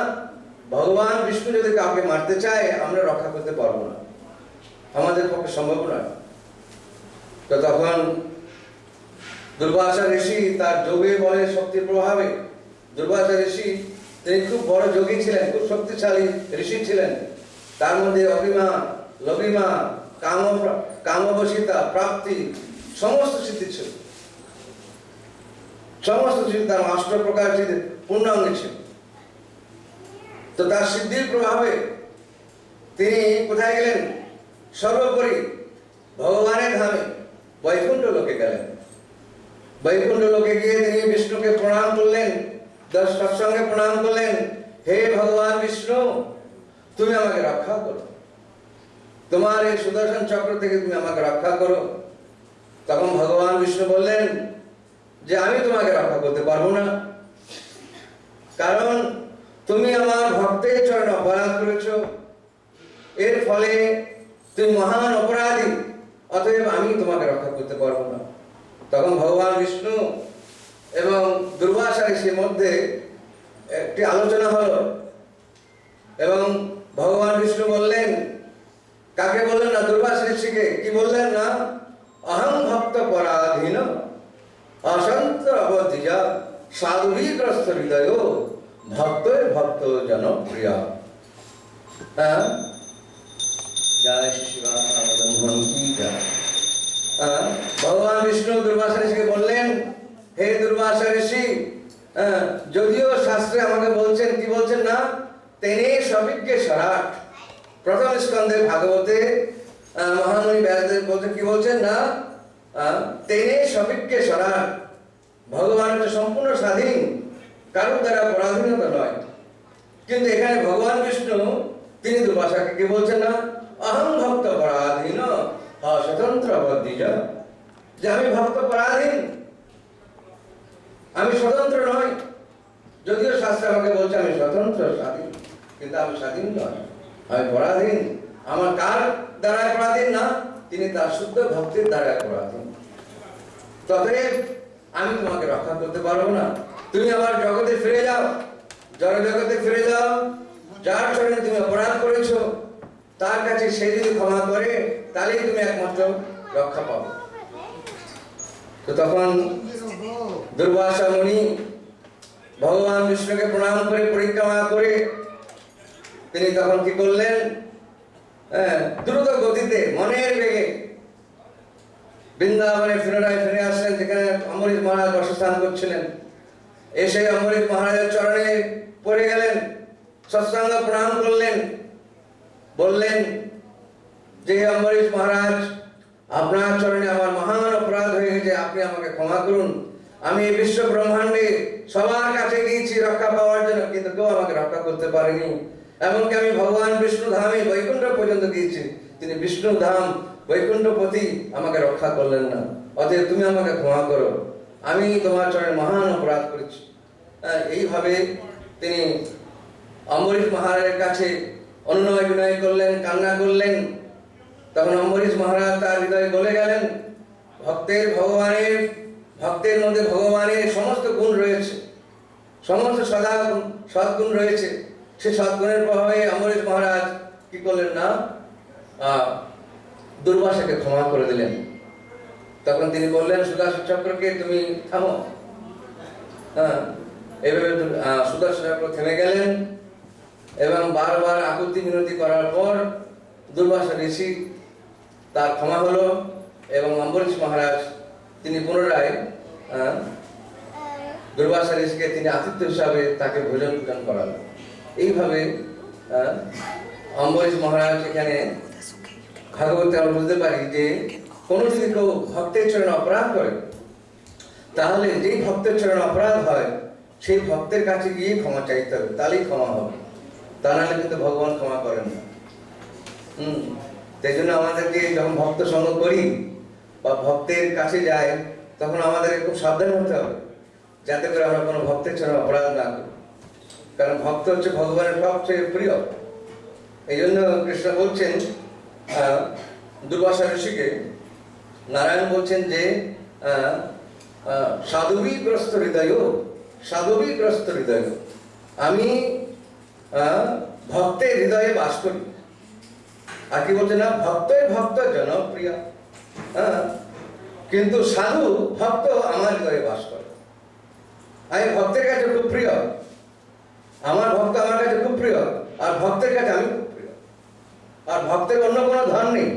ভগবান বিষ্ণু যদি কাউকে মারতে চায় আমরা রক্ষা করতে পারবো না, আমাদের পক্ষে সম্ভব নয়। তো তখন দুর্বাসা ঋষি তার যোগে বলে শক্তির প্রভাবে, দুর্বাসা ঋষি তিনি খুব বড় যোগী ছিলেন, খুব শক্তিশালী ঋষি ছিলেন। তার মধ্যে অভিমা, লঘিমা, কামবশিতা, প্রাপ্তি সমস্ত সিদ্ধি ছিল, সমস্ত সিদ্ধি তার অষ্ট প্রকার সিদ্ধি পূর্ণাঙ্গ ছিল। তো তার সিদ্ধির প্রভাবে তিনি কোথায় গেলেন, সর্বোপরি ভগবানের ধামে বৈকুণ্ঠ লোকে গেলেন। বৈকুণ্ঠ লোকে গিয়ে তিনি বিষ্ণুকে প্রণাম করলেন, সৎসঙ্গে প্রণাম করলেন, হে ভগবান বিষ্ণু, তুমি আমাকে রক্ষা করো, তোমার এই সুদর্শন চক্র থেকে তুমি আমাকে রক্ষা করো। তখন ভগবান বিষ্ণু বললেন যে আমি তোমাকে রক্ষা করতে পারবো না, কারণ তুমি আমার ভক্তের চরণে অপরাধ করেছো, এর ফলে তুমি মহান অপরাধী, অতএব আমি তোমাকে রক্ষা করতে পারবো না। তখন ভগবান বিষ্ণু এবং দুর্বাসা ঋষির মধ্যে একটি আলোচনা হলো এবং ভগবান বিষ্ণু বললেন, কাকে বললেন না, দুর্বাসা ঋষিকে কি বললেন না, অহং ভক্ত পরাধীন অসন্ত অবধিজা সাধুগ্রস্ত হৃদয় ভক্তের ভক্ত জনপ্রিয়। জয় শ্রী রাম কি জয়। ভগবান বিষ্ণু দুর্বাসা ঋষিকে বললেন, হে দুর্বাসা ঋষি, যদিও শাস্ত্রে আমাকে বলছেন, কি বলছেন না, তেনে সবিজ্ঞ সরাট, প্রথম স্কন্ধে ভাগবতে মহামুনি ব্যাসদেব বলছেন, কি বলছেন না, তেনে সবিজ্ঞ সরাট, ভগবান হচ্ছে সম্পূর্ণ স্বাধীন, কারোর দ্বারা পরাধীনতা নয়। কিন্তু এখানে ভগবান বিষ্ণু তিনি দুর্বাসাকে কি বলছেন না, অহং ভক্ত পরাধীন স্বতন্ত্র বদ্ধিজ, যে আমি ভক্ত পরাধীন, আমি স্বতন্ত্র নই। যদিও শাস্ত্র আমাকে বলছে আমি স্বতন্ত্র স্বাধীন, কিন্তু আমি স্বাধীন নয়, আমি পরাধীন। আমার কার দ্বারা পরাধীন না, তিনি তার শুদ্ধ ভক্তির দ্বারা পরাধীন। ততএব আমি তোমাকে রক্ষা করতে পারবো না, তুমি আবার জগতে ফিরে যাও, জড় জগতে ফিরে যাও। যার চরণে তুমি অপরাধ করেছো তার কাছে সে যদি ক্ষমা করে তাহলেই তুমি একমাত্র রক্ষা পাবে। তো তখন দুর্বাসা মুনি ভগবান বিষ্ণুকে প্রণাম করে পরিক্রমা করে তিনি তখন কি করলেন, দ্রুত গতিতে মনের বেগে বৃন্দাবনে পুনরায় ফিরে আসলেন, যেখানে অমৃত মহারাজ বাসস্থান করছিলেন। এসে অমৃত মহারাজের চরণে পড়ে গেলেন, সৎসঙ্গ প্রণাম করলেন, বললেন যে অমৃত মহারাজ, আপনার চরণে আমার মহান অপরাধ হয়ে গেছে, আপনি আমাকে ক্ষমা করুন। আমি এই বিশ্ব ব্রহ্মাণ্ডে সবার কাছে গিয়েছি রক্ষা পাওয়ার জন্য, কিন্তু কেউ আমাকে রক্ষা করতে পারেনি। এমনকি আমি ভগবান বিষ্ণু ধামে বৈকুণ্ঠ পর্যন্ত গিয়েছি, তিনি বিষ্ণু ধাম বৈকুণ্ঠপতি আমাকে রক্ষা করলেন না। অতএব তুমি আমাকে ক্ষমা করো, আমি তোমার চরণে মহান অপরাধ করেছি। এইভাবে তিনি অম্বরীশ মহারাজের কাছে অনুনয় বিনয় করলেন, কান্না করলেন। তখন অম্বরীশ মহারাজ তার হৃদয়ে গলে গেলেন। ভক্তের মধ্যে ভগবানের সমস্ত গুণ রয়েছে, সমস্ত সদ্গুণ রয়েছে। সে সদ্গুণের প্রভাবে অম্বরীশ মহারাজ কি করলেন না, দুর্বাসাকে ক্ষমা করে দিলেন। তখন তিনি বললেন সুদর্শন চক্রকে, তুমি থামো। এভাবে সুদর্শন চক্র থেমে গেলেন এবং বারবার আকুতি মিনতি করার পর দুর্বাসা ঋষি তার ক্ষমা হলো এবং অম্বরীশ মহারাজ তিনি পুনরায় দুর্বাসা ঋষিকে তিনি আতিথ্য হিসাবে তাকে ভোজন করালেন। এইভাবে অম্বরীশ মহারাজ এখানে ভাগবতে আমরা বুঝতে পারি যে কোনো যদি কেউ ভক্তের চরণে অপরাধ করে, তাহলে যেই ভক্তের চরণে অপরাধ হয় সেই ভক্তের কাছে গিয়ে ক্ষমা চাইতে হবে, তাহলেই ক্ষমা হবে, তা নাহলে কিন্তু ভগবান ক্ষমা করেন না। তাই জন্য আমাদেরকে যখন ভক্ত সঙ্গ করি বা ভক্তের কাছে যাই, তখন আমাদেরকে খুব সাবধান হতে হবে যাতে করে আমরা কোনো ভক্তের চরণে অপরাধ না করি, কারণ ভক্ত হচ্ছে ভগবানের সবচেয়ে প্রিয়। এই জন্য কৃষ্ণ বলছেন দুর্বাসা ঋষিকে, নারায়ণ বলছেন যে সাধুবিগ্রস্ত হৃদয়, আমি ভক্তের হৃদয়ে বাস করি। আর কি বলছে না, ভক্ত জনপ্রিয়, কিন্তু সাধু ভক্ত আমার হৃদয়ে বাস করে। আমি ভক্তের কাছে খুব প্রিয়, আমার ভক্ত আমার কাছে খুব প্রিয়, আর ভক্তের কাছে আমি খুব প্রিয়। আর ভক্তের অন্য কোনো ধন নেই,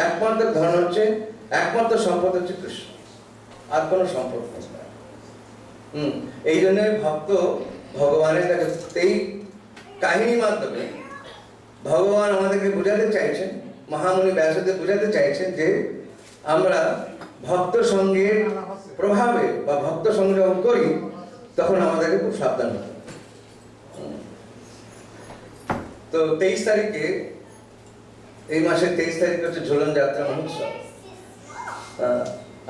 একমাত্র ধন হচ্ছে, একমাত্র সম্পদ হচ্ছে কৃষ্ণ, আর কোনো সম্পদ নেই। এই জন্য ভক্ত ভগবানের কাছে, এই কাহিনীর মাধ্যমে ভগবান আমাদেরকে বোঝাতে চাইছেন, মহামুনি ব্যাসদেব বোঝাতে চাইছেন যে আমরা ভক্ত সঙ্গের প্রভাবে বা ভক্ত সঙ্গ যখন করি তখন আমাদেরকে খুব সাবধান হতে হবে। তো 23 তারিখে, এই মাসের 23 তারিখ হচ্ছে ঝুলন যাত্রা মহোৎসব।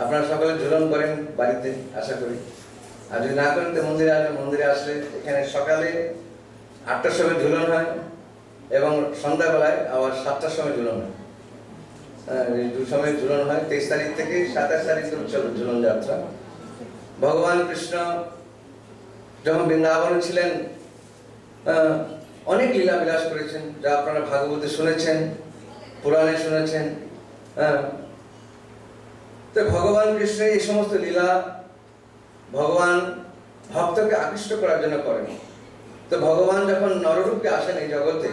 আপনারা সকলে ঝুলন করেন বাড়িতে আশা করি, আর যদি না করেন তো মন্দিরে আসবেন। মন্দিরে আসলে এখানে সকালে 8টার সময় ঝুলন হয় এবং সন্ধ্যাবেলায় আবার 7টার সময় ঝুলন হয়। এই দু সময় ঝুলন হয়। 23 তারিখ থেকে 27 তারিখ চলে ঝুলন যাত্রা। ভগবান কৃষ্ণ যখন বৃন্দাবনে ছিলেন অনেক লীলা বিলাস করেছেন, যা আপনারা ভাগবতে শুনেছেন, পুরাণে শুনেছেন। তো ভগবান কৃষ্ণের এই সমস্ত লীলা ভগবান ভক্তকে আকৃষ্ট করার জন্য করেন। তো ভগবান যখন নররূপে আসেন এই জগতে,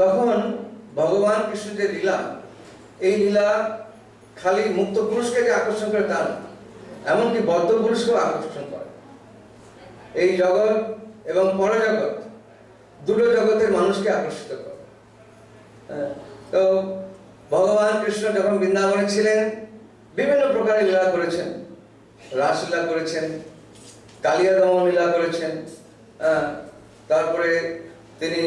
তখন ভগবান কৃষ্ণ যে লীলা, এই লীলা খালি মুক্ত পুরুষকে যে আকর্ষণ করে তা না, এমনকি বদ্ধ পুরুষকেও আকর্ষণ করে। এই জগৎ এবং পরজগৎ দুটো জগতের মানুষকে আকর্ষিত করে। তো ভগবান কৃষ্ণ যখন বৃন্দাবনে ছিলেন বিভিন্ন প্রকারের লীলা করেছেন, রাসলীলা করেছেন, কালিয়া দমন লীলা করেছেন, তারপরে তিনি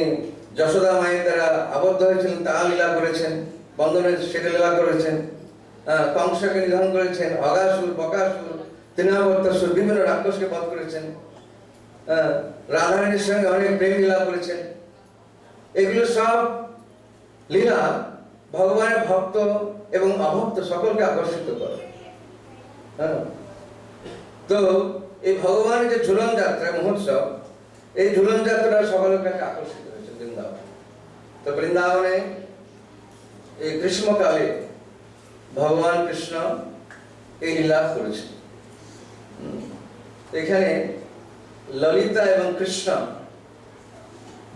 যশোদা মায়ের দ্বারা আবদ্ধ হয়েছিলেন তা লীলা করেছেন, বন্ধনের সেটা লীলা করেছেন, কংসকে নিধন করেছেন, অগাসুর, বকাসুর, তৃণাবর্তাসুর, বিভিন্ন রাক্ষসকে বধ করেছেন, রাধারানীর সঙ্গে অনেক প্রেম লীলা করেছেন। এগুলো সব লীলা ভগবানের ভক্ত এবং অভক্ত সকলকে আকর্ষিত করে। তো এই ভগবানের যে ঝুলন যাত্রা মহোৎসব, এই ঝুলন যাত্রা সকলের কাছে আকর্ষিত হয়েছে বৃন্দাবন। তো বৃন্দাবনে এই গ্রীষ্মকালে ভগবান কৃষ্ণ এই লীলা করেছেন। এখানে ললিতা এবং কৃষ্ণ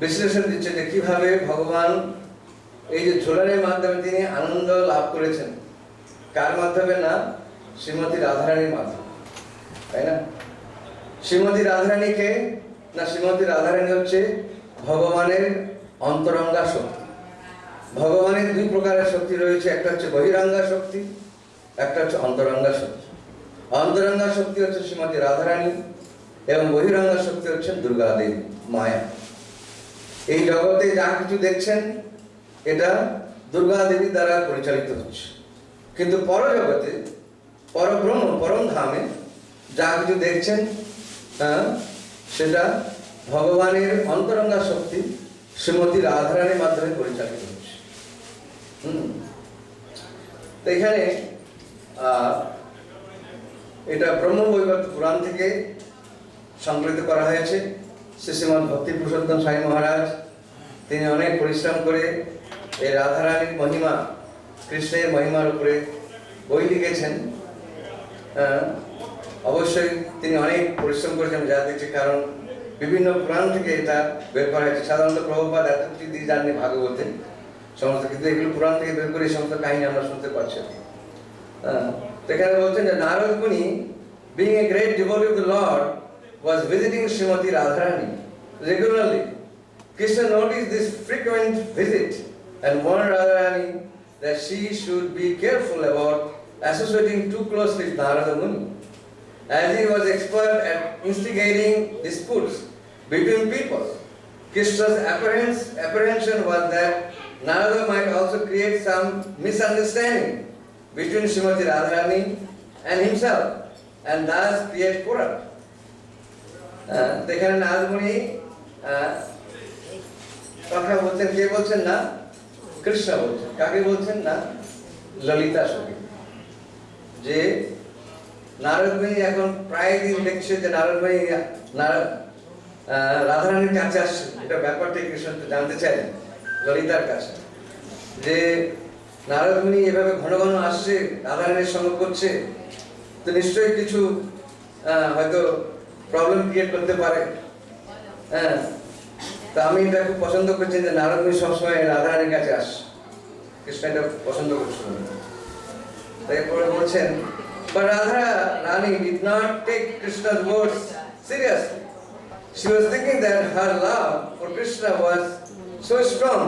বিশ্লেষণ দিচ্ছে যে কিভাবে ভগবান এই যে ঝুলনের মাধ্যমে তিনি আনন্দ লাভ করেছেন, কার মাধ্যমে? না, শ্রীমতী রাধারানীর মাধ্যমে, তাই না? শ্রীমতী রাধারানীকে না, শ্রীমতী রাধারানী হচ্ছে ভগবানের অন্তরঙ্গা শক্তি। ভগবানের দুই প্রকারের শক্তি রয়েছে, একটা হচ্ছে বহিরঙ্গা শক্তি, একটা হচ্ছে অন্তরঙ্গা শক্তি। অন্তরঙ্গা শক্তি হচ্ছে শ্রীমতী রাধারানী এবং বহিরঙ্গা শক্তি হচ্ছে দুর্গা দেবী, মায়া। এই জগতে যা কিছু দেখছেন এটা দুর্গা দেবীর দ্বারা পরিচালিত হচ্ছে, কিন্তু পরজগতে, পরব্রহ্ম, পরম ধামে যা কিছু দেখছেন সেটা ভগবানের অন্তরঙ্গা শক্তি শ্রীমতী রাধারানীর মাধ্যমে পরিচালিত হচ্ছে। তো এখানে এটা ব্রহ্মবৈবর্ত পুরাণ থেকে সংকলিত করা হয়েছে। শ্রীমৎ ভক্তি পুরুষোত্তম স্বামী মহারাজ তিনি অনেক পরিশ্রম করে এই রাধারানীর মহিমা, কৃষ্ণের মহিমার উপরে বই লিখেছেন। অবশ্যই তিনি অনেক পরিশ্রম করেছেন যা দেখছি, কারণ বিভিন্ন পুরাণ থেকে এটা বের করা হয়েছে। সাধারণত প্রভুপাদ এতটি দিয়ে জাননি ভাগবতে সমস্ত, কিন্তু এগুলো পুরাণ থেকে বের করে এই সমস্ত কাহিনী আমরা শুনতে পাচ্ছি। এখানে বলছেন যে নারদ মুনি, being a great devotee of the Lord, was visiting Srimati Radharani regularly. Krishna noticed this frequent visit and warned Radharani that she should be careful about associating too closely with Narada Muni, as he was expert at instigating disputes between people. Krishna's apprehension was that Narada might also create some misunderstanding between Srimati Radharani and himself, and thus create quarrel. এখানে নারদ মুনি কথা বলছেন, কে বলছেন? না, কৃষ্ণ বলছেন। কাকে বলছেন? না, ললিতা সখী। যে নারদ মুনি এখন প্রায় দিন দেখছে যে নারদ মুনি রাধারানীর কাছে আসছে, এটা ব্যাপারটা কৃষ্ণ জানতে চাইলেন ললিতার কাছে, যে নারদ মুনি এভাবে ঘন ঘন আসছে, রাধারানীর সঙ্গ করছে, তো নিশ্চয়ই কিছু হয়তো প্রবলেম ক্রিয়েট করতে পারে। তো আমি এটা খুব পছন্দ করছি যে নারদ মুনি সবসময় রাধারানীর কাছে আসে, কৃষ্ণ এটা পছন্দ করছিল। তারপরে বলছেন, but Radha Rani did not take Krishna's words seriously. She was thinking that her love for Krishna was so strong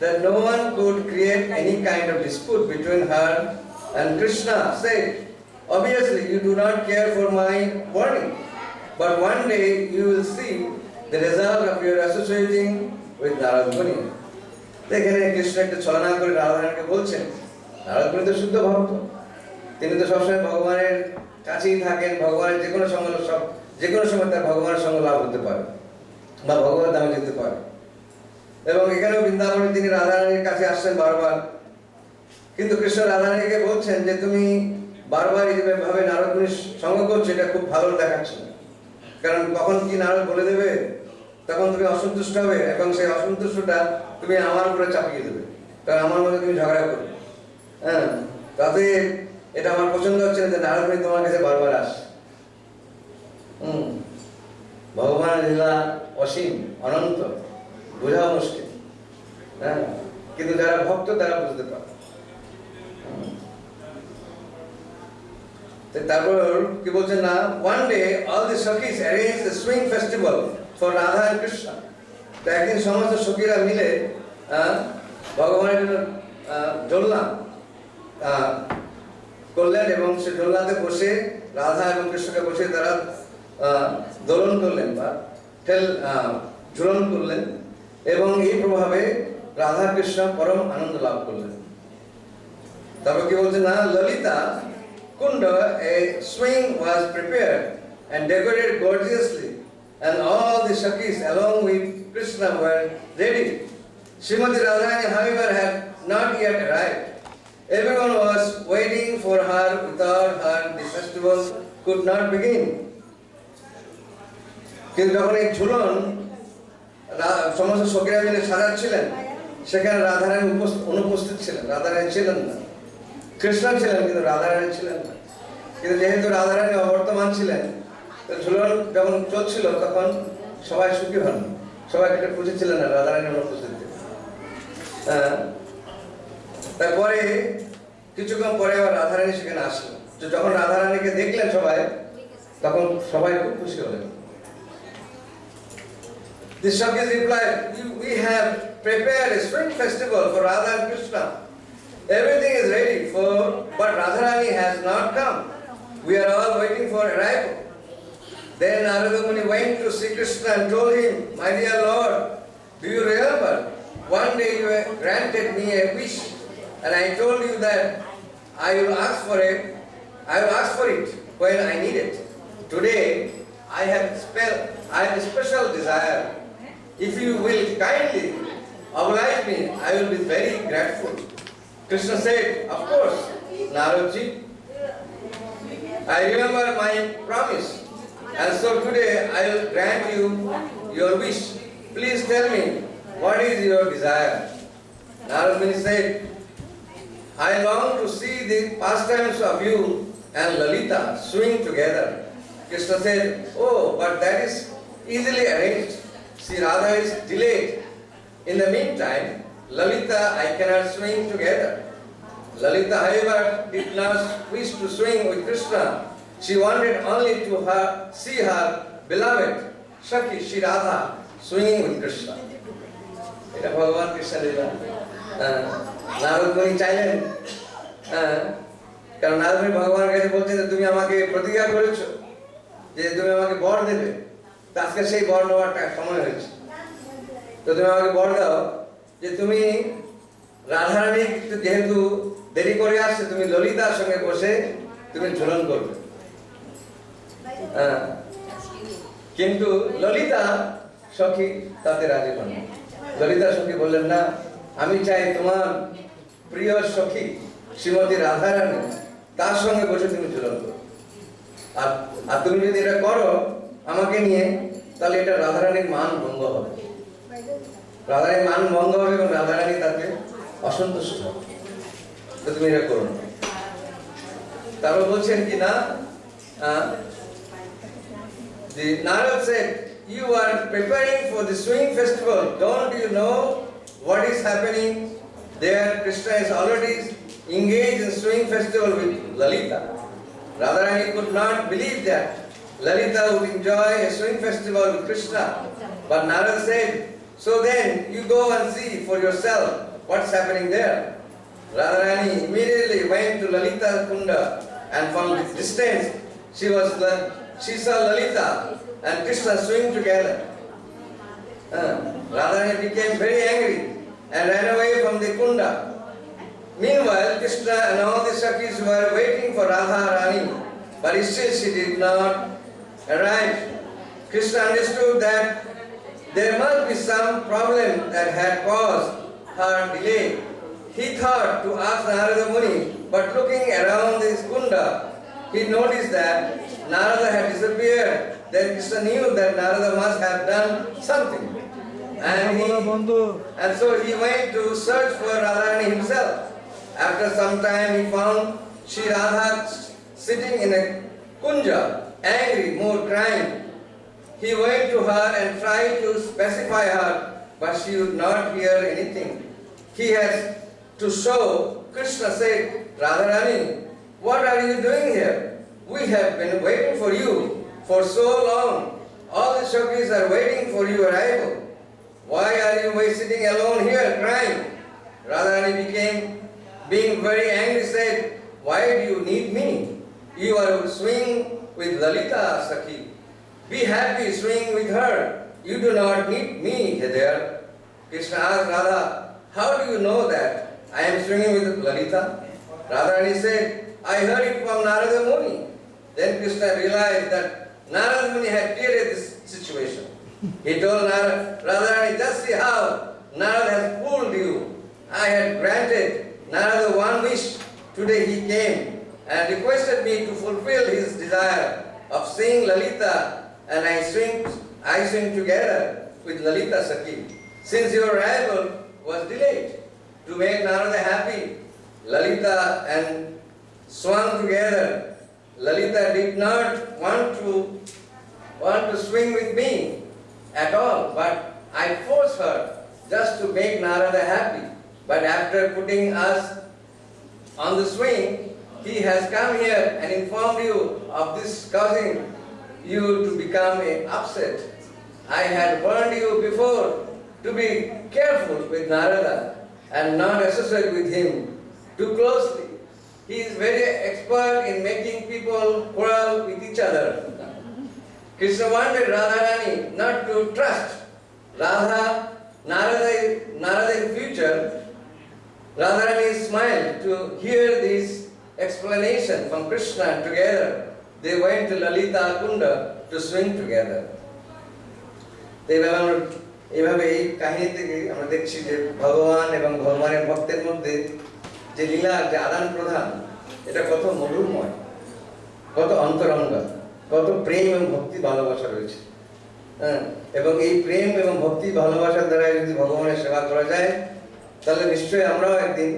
that no one could create any kind of dispute between her and Krishna. Said, obviously you do not care for my warning, but one day you will see the result of your associating with Narada Muni. এখানে কৃষ্ণ একটা ছলনা করে রাধারানীকে বলছেন, নারদ মুনি তো শুদ্ধ ভক্ত, তিনি তো সবসময় ভগবানের কাছেই থাকেন, ভগবানের যে কোনো সময় তার ভগবানের সঙ্গে লাভ হতে পারে বা ভগবানের ধামে যেতে পারে। এবং এখানেও বৃন্দাবনে তিনি রাধারানীর কাছে আসছেন বারবার, কিন্তু কৃষ্ণ রাধারানীকে বলছেন যে তুমি বারবার এইভাবে নারদ মুনির সঙ্গ করছো, এটা খুব ভালো দেখাচ্ছে না, কারণ কখন কি নারদ বলে দেবে তখন তুমি অসন্তুষ্ট হবে, এবং সেই অসন্তুষ্টটা তুমি আমার উপরে চাপিয়ে দেবে, কারণ আমার মধ্যে তুমি ঝগড়া করবে। তাতে এটা আমার পছন্দ হচ্ছে না যে নারদ মুনি তোমার কাছে বারবার আসে। ভগবানের লীলা অসীম, অনন্ত, বোঝাও মুশকিল, কিন্তু যারা ভক্ত তারা বুঝতে পারে। তারপর কি বলছেন না, one day all the Sakhis arranged a swing festival for Radha and Krishna. তো একদিন সমস্ত সখীরা মিলে ভগবানের জন্য দোলনা করলেন, এবং সে দোলনাতে বসে রাধা এবং কৃষ্ণকে বসে তারা দোলন করলেন বা ঝুলন করলেন এবং এই প্রভাবে রাধা কৃষ্ণ পরম আনন্দ লাভ করলেন। তারপর কি বলছে না, ললিতা কুণ্ড a swing was prepared and decorated gorgeously and all the Shakis along with Krishna were ready. Srimati Radharani, however, had not yet arrived. Everyone was waiting for her. Without her, the festival could not begin. কিন্তু যখন এই ঝুলন সমস্ত সখীরা মিলে সাজাচ্ছিলেন, সেখানে রাধারানী অনুপস্থিত ছিলেন, রাধারানী ছিলেন না। কৃষ্ণ ছিলেন কিন্তু রাধারানী ছিলেন না। কিন্তু যেহেতু রাধারানী অবর্তমান ছিলেন, তো ঝুলন যখন চলছিল তখন সবাই সুখী হন, সবাই এটা খুঁজেছিলেন না রাধারানী অনুপস্থিতি। তারপরে কিছুক্ষণ পরে আবার রাধারানী সেখানে আসলেন। যখন রাধারানীকে দেখলেন সবাই, তখন সবাই খুব খুশি হলেন। The Shakis replied, we have prepared a spring festival for Radha and Krishna. Everything is ready but Radharani has not come. We are all waiting for arrival. Then Narada Muni went to Sri Krishna and told him, my dear Lord, do you remember? One day you granted me a wish, and I told you that I will ask for it when I need it. Today I have a special desire. If you will kindly oblige me, I will be very grateful. Krishna said, of course, Naradji. I remember my promise, and so today I will grant you your wish. Please tell me, what is your desire? Narad Muni said, I long to see the pastimes of you and Lalita swing together. Krishna said, oh, but that is easily arranged. See, Radha is delayed. In the meantime, Lalita I cannot swing together. Lalita, however, did not wish to swing with Krishna. She wanted only to see her beloved Shaki, Shri Radha, swinging with Krishna. এটা ভগবান কৃষ্ণ লীলা। নারদ মুনি চাইলেন, কারণ নারদ মুনি ভগবানের কাছে বলছেন যে তুমি আমাকে প্রতিজ্ঞা করেছো যে তুমি আমাকে বর দেবে, তো আজকে সেই বর নেওয়ার সময় হয়েছে। তো তুমি আমাকে বর দাও যে তুমি রাধারানী যেহেতু দেরি করে আসছে, তুমি ললিতার সঙ্গে বসে তুমি ঝুলন করবে। কিন্তু ললিতা সখী তাতে রাজি হন। ললিতা সখী বললেন, না, আমি চাই তোমার প্রিয় সখী শ্রীমতী রাধারানী তার সঙ্গে বসে তুমি ঝুলন করো। আর তুমি যদি এটা করো আমাকে নিয়ে, তাহলে এটা রাধারানীর মান ভঙ্গ হবে, রাধারানীর মান ভঙ্গ হবে এবং রাধারানী তাতে অসন্তুষ্ট হবে। তো তুমি এটা করো না। তারপর বলছেন কি না, the Narad said, you are preparing for the swing festival. Don't you know what is happening there? Krishna is already engaged in swing festival with Lalita. Radharani could not believe that Lalita would enjoy a swing festival with Krishna. But Narad said, so then you go and see for yourself what's happening there. Radharani immediately went to Lalita Kunda, and from the distance she saw Lalita and Krishna swing together. Radharani became very angry and ran away from the Kunda. Meanwhile, Krishna and all the Shakis were waiting for Radha Rani, but still she did not arrive. Krishna understood that there must be some problem that had caused her delay. He thought to ask Narada Muni, but looking around this Kunda, he noticed that Narada had disappeared. Then Krishna knew that Narada must have done something. And so he went to search for Radharani himself. After some time he found Shri Radha sitting in a kunja, angry, more crying. He went to her and tried to pacify her, but she would not hear anything. He has to show, Krishna said, Radharani, what are you doing here? We have been waiting for you for so long. All the Shakis are waiting for your arrival. Why are you sitting alone here crying? Radharani being very angry, said, why do you need me? You are swinging with Lalita Sakhi. be happy swinging with her. You do not need me there. Krishna asked Radha, how do you know that I am swinging with Lalita? Radharani said, I heard it from Narada Muni. Then Krishna realized that Narada Muni had created this situation. He told Radharani, just see how Narada has fooled you. I had granted Narada one wish. Today he came and requested me to fulfill his desire of seeing Lalita, and I swing together with Lalita Sakhi. Since your arrival was delayed, to make Narada happy, Lalita and swung together. Lalita did not want to swing with me at all, but I forced her just to make Narada happy. But after putting us on the swing, he has come here and informed you of this, causing you to become upset. I had warned you before to be careful with Narada and not associate with him too closely. He is very expert in making people quarrel with each other. Krishna wanted Radharani not to trust Narada in future. Radharani smiled to hear this explanation from Krishna, and together they went to Lalita Kunda to swing together. এভাবে এই কাহিনী থেকে আমরা দেখছি যে ভগবান এবং ভগবানের ভক্তের মধ্যে যে লীলার যে আদান প্রদান, এটা কত মধুরময়, কত অন্তরঙ্গ, কত প্রেম এবং ভক্তি ভালোবাসা রয়েছে। এবং এই প্রেম এবং ভক্তি ভালোবাসার দ্বারা যদি ভগবানের সেবা করা যায়, তাহলে নিশ্চয়ই আমরাও একদিন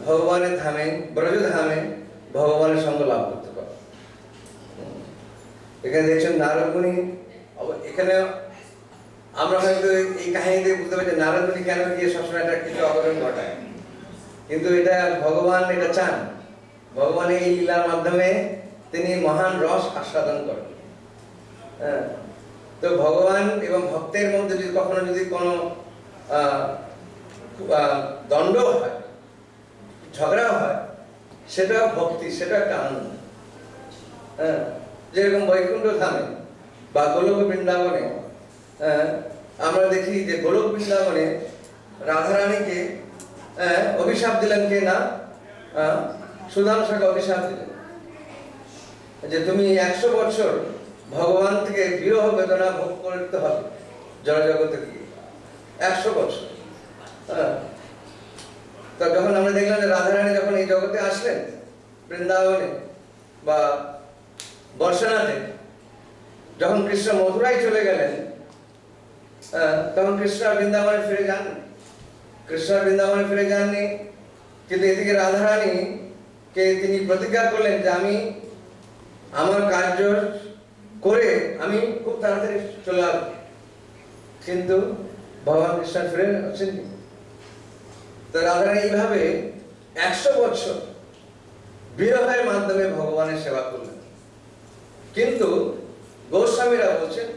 ভগবানের ধামে, ব্রজধামে ভগবানের সঙ্গ লাভ করতে পারব। এখানে দেখছেন নারদ মুনি, এখানে আমরা হয়তো এই কাহিনীতে বুঝতে পারছি নারদ মুনি কেন গিয়ে সবসময় একটা কিছু অঘটন ঘটায়, কিন্তু এটা ভগবান এটা চান। ভগবান এই লীলার মাধ্যমে তিনি মহান রস আস্বাদন করেন। তো ভগবান এবং ভক্তের মধ্যে যদি কখনো যদি কোনো দ্বন্দ্ব হয়, ঝগড়াও হয়, সেটাও ভক্তি, সেটা একটা আনন্দ। যেরকম বৈকুণ্ঠ ধামে বা গোলক বৃন্দাবনে আমরা দেখি যে গোলক বৃন্দাবনে রাধারানীকে অভিশাপ দিলেন কে না, সুধাংশকে অভিশাপ দিলেন যে তুমি 100 বছর ভগবান থেকে বিরহ বেদনা ভোগ করতে হবে জড়জগতে গিয়ে, 100 বছর। তো যখন আমরা দেখলাম যে রাধারানী যখন এই জগতে আসলেন বৃন্দাবনে বা বর্ষানাথে, যখন কৃষ্ণ মথুরায় চলে গেলেন, তখন কৃষ্ণ বৃন্দাবনে ফিরে যান। কৃষ্ণ বৃন্দাবনে ফিরে যাননি, কিন্তু এদিকে রাধারানী কে তিনি প্রতিজ্ঞা করলেন যে আমি আমার কার্য করে আমি খুব তাড়াতাড়ি চলে আসব। কিন্তু ভগবান কৃষ্ণ ফিরে আসেননি। তো রাধারানী এইভাবে 100 বছর বিরহের মাধ্যমে ভগবানের সেবা করলেন। কিন্তু গোস্বামীরা বলছেন,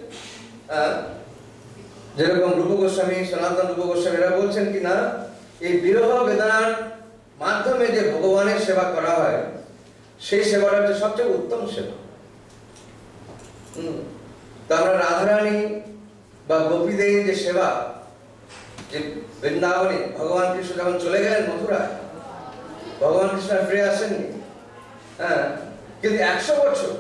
যেরকম রূপ গোস্বামী, সনাতন রূপ গোস্বামীরা বলছেন কি না, এই বিরহ বেদনার মাধ্যমে যে ভগবানের সেবা করা হয়, সেই সেবাটা হচ্ছে সবচেয়ে উত্তম সেবা। তো আমরা রাধারানী বা গোপীদের যে সেবা, যে বৃন্দাবনে ভগবান কৃষ্ণ যখন চলে গেলেন মথুরায়, ভগবান কৃষ্ণ ফিরে আসেননি, কিন্তু 100 বছর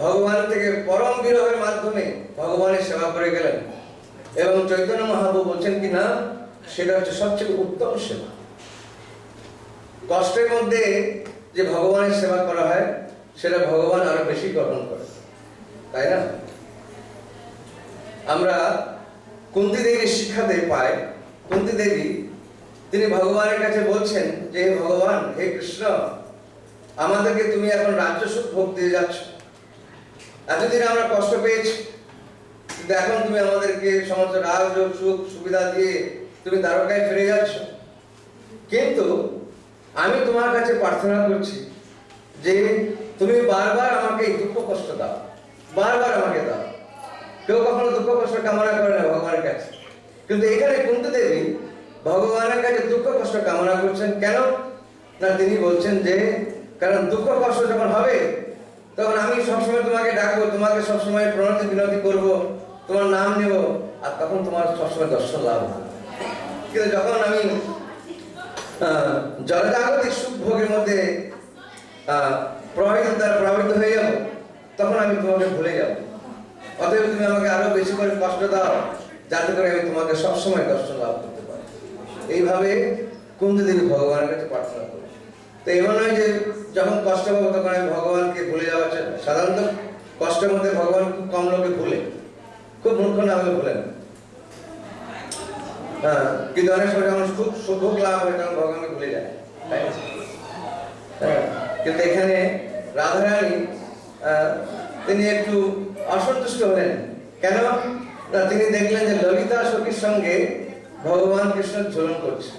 ভগবান থেকে পরম বিরহের মাধ্যমে ভগবানের সেবা করে গেলেন। এবং চৈতন্য মহাপ্রভু বলছেন কি না, সেটা হচ্ছে সবচেয়ে উত্তম সেবা। কষ্টের মধ্যে যে ভগবানের সেবা করা হয়, সেটা ভগবান আরো বেশি গ্রহণ করে, তাই না? আমরা কুন্তী দেবীর শিক্ষাতে পাই, কুন্তী দেবী তিনি ভগবানের কাছে বলছেন যে হে ভগবান, হে কৃষ্ণ, আমাদেরকে তুমি এখন রাজ্য সুখ ভোগ দিয়ে যাচ্ছ। এতদিন আমরা কষ্ট পেয়েছি, কিন্তু এখন তুমি আমাদেরকে সমস্ত রাজ্য সুখ সুবিধা দিয়ে তুমি দ্বারকায় ফিরে যাচ্ছ। কিন্তু আমি তোমার কাছে প্রার্থনা করছি যে তুমি বারবার আমাকে এই দুঃখ কষ্ট দাও, বারবার আমাকে দাও। কেউ কখনো দুঃখ কষ্ট কামনা করে না ভগবানের কাছে, কিন্তু এখানে কুন্তী দেবী ভগবানের কাছে দুঃখ কষ্ট কামনা করছেন। কেন না, তিনি বলছেন যে কারণ দুঃখ কষ্ট যখন হবে, তখন আমি সবসময় তোমাকে ডাকবো, তোমাকে সবসময় প্রণতি বিনতি করব, তোমার নাম নেব, আর তখন তোমার সবসময় দর্শন লাভ হবে। কিন্তু যখন আমি জড়জাগতিক সুখ ভোগের মধ্যে প্রভাবিত হয়ে যাব, তখন আমি তোমাকে ভুলে যাব। অতএব তুমি আমাকে আরো বেশি করে কষ্ট দাও, যাতে করে আমি তোমাকে সবসময় দর্শন লাভ করতে পারি। এইভাবে কুন্তি দেবী ভগবানের কাছে প্রার্থনা করি। তো এমন নয় যে যখন কষ্ট পাবো তখন আমি ভগবানকে ভুলে যাওয়ার জন্য। সাধারণত কষ্টের মধ্যে ভগবান খুব কম লোকে ভুলে, খুব মূর্খ না হলে ভুলেন। কিন্তু অনেক সময় যখন খুব সুখ লাভ হয় তখন ভগবানকে ভুলে যায়, তাই না? কিন্তু এখানে রাধারানী তিনি একটু অসন্তুষ্ট হলেন। কেন না, তিনি দেখলেন যে ললিতা সখীর সঙ্গে ভগবান কৃষ্ণ ঝুলন করছে।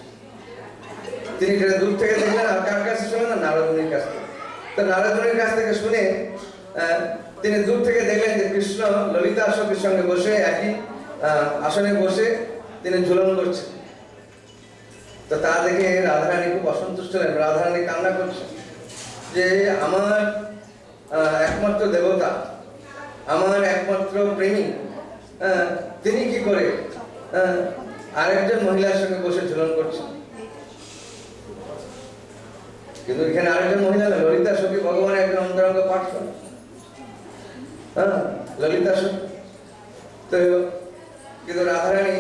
তিনি সেটা দূর থেকে দেখলেন। আর কার কাছে শুনলেন? না, নারদমুনির কাছ থেকে। তো নারদমুনির কাছ থেকে শুনে তিনি দূর থেকে দেখলেন যে কৃষ্ণ ললিতা সখীর সঙ্গে বসে একই আসনে বসে তিনি ঝুলন করছেন। তো তা দেখে রাধারানী খুব অসন্তুষ্ট হলেন। রাধারানী কান্না করছে যে আমার একমাত্র দেবতা, আমার একমাত্র প্রেমী, তিনি কি করে আরেকজন মহিলার সঙ্গে বসে ঝুলন করছেন। কিন্তু এখানে আরেকজন মহিলা না, ললিতা সখী ভগবানের একজন অন্তরঙ্গ পার্শ্ব, ললিতা সখী। তো কিন্তু রাধারানী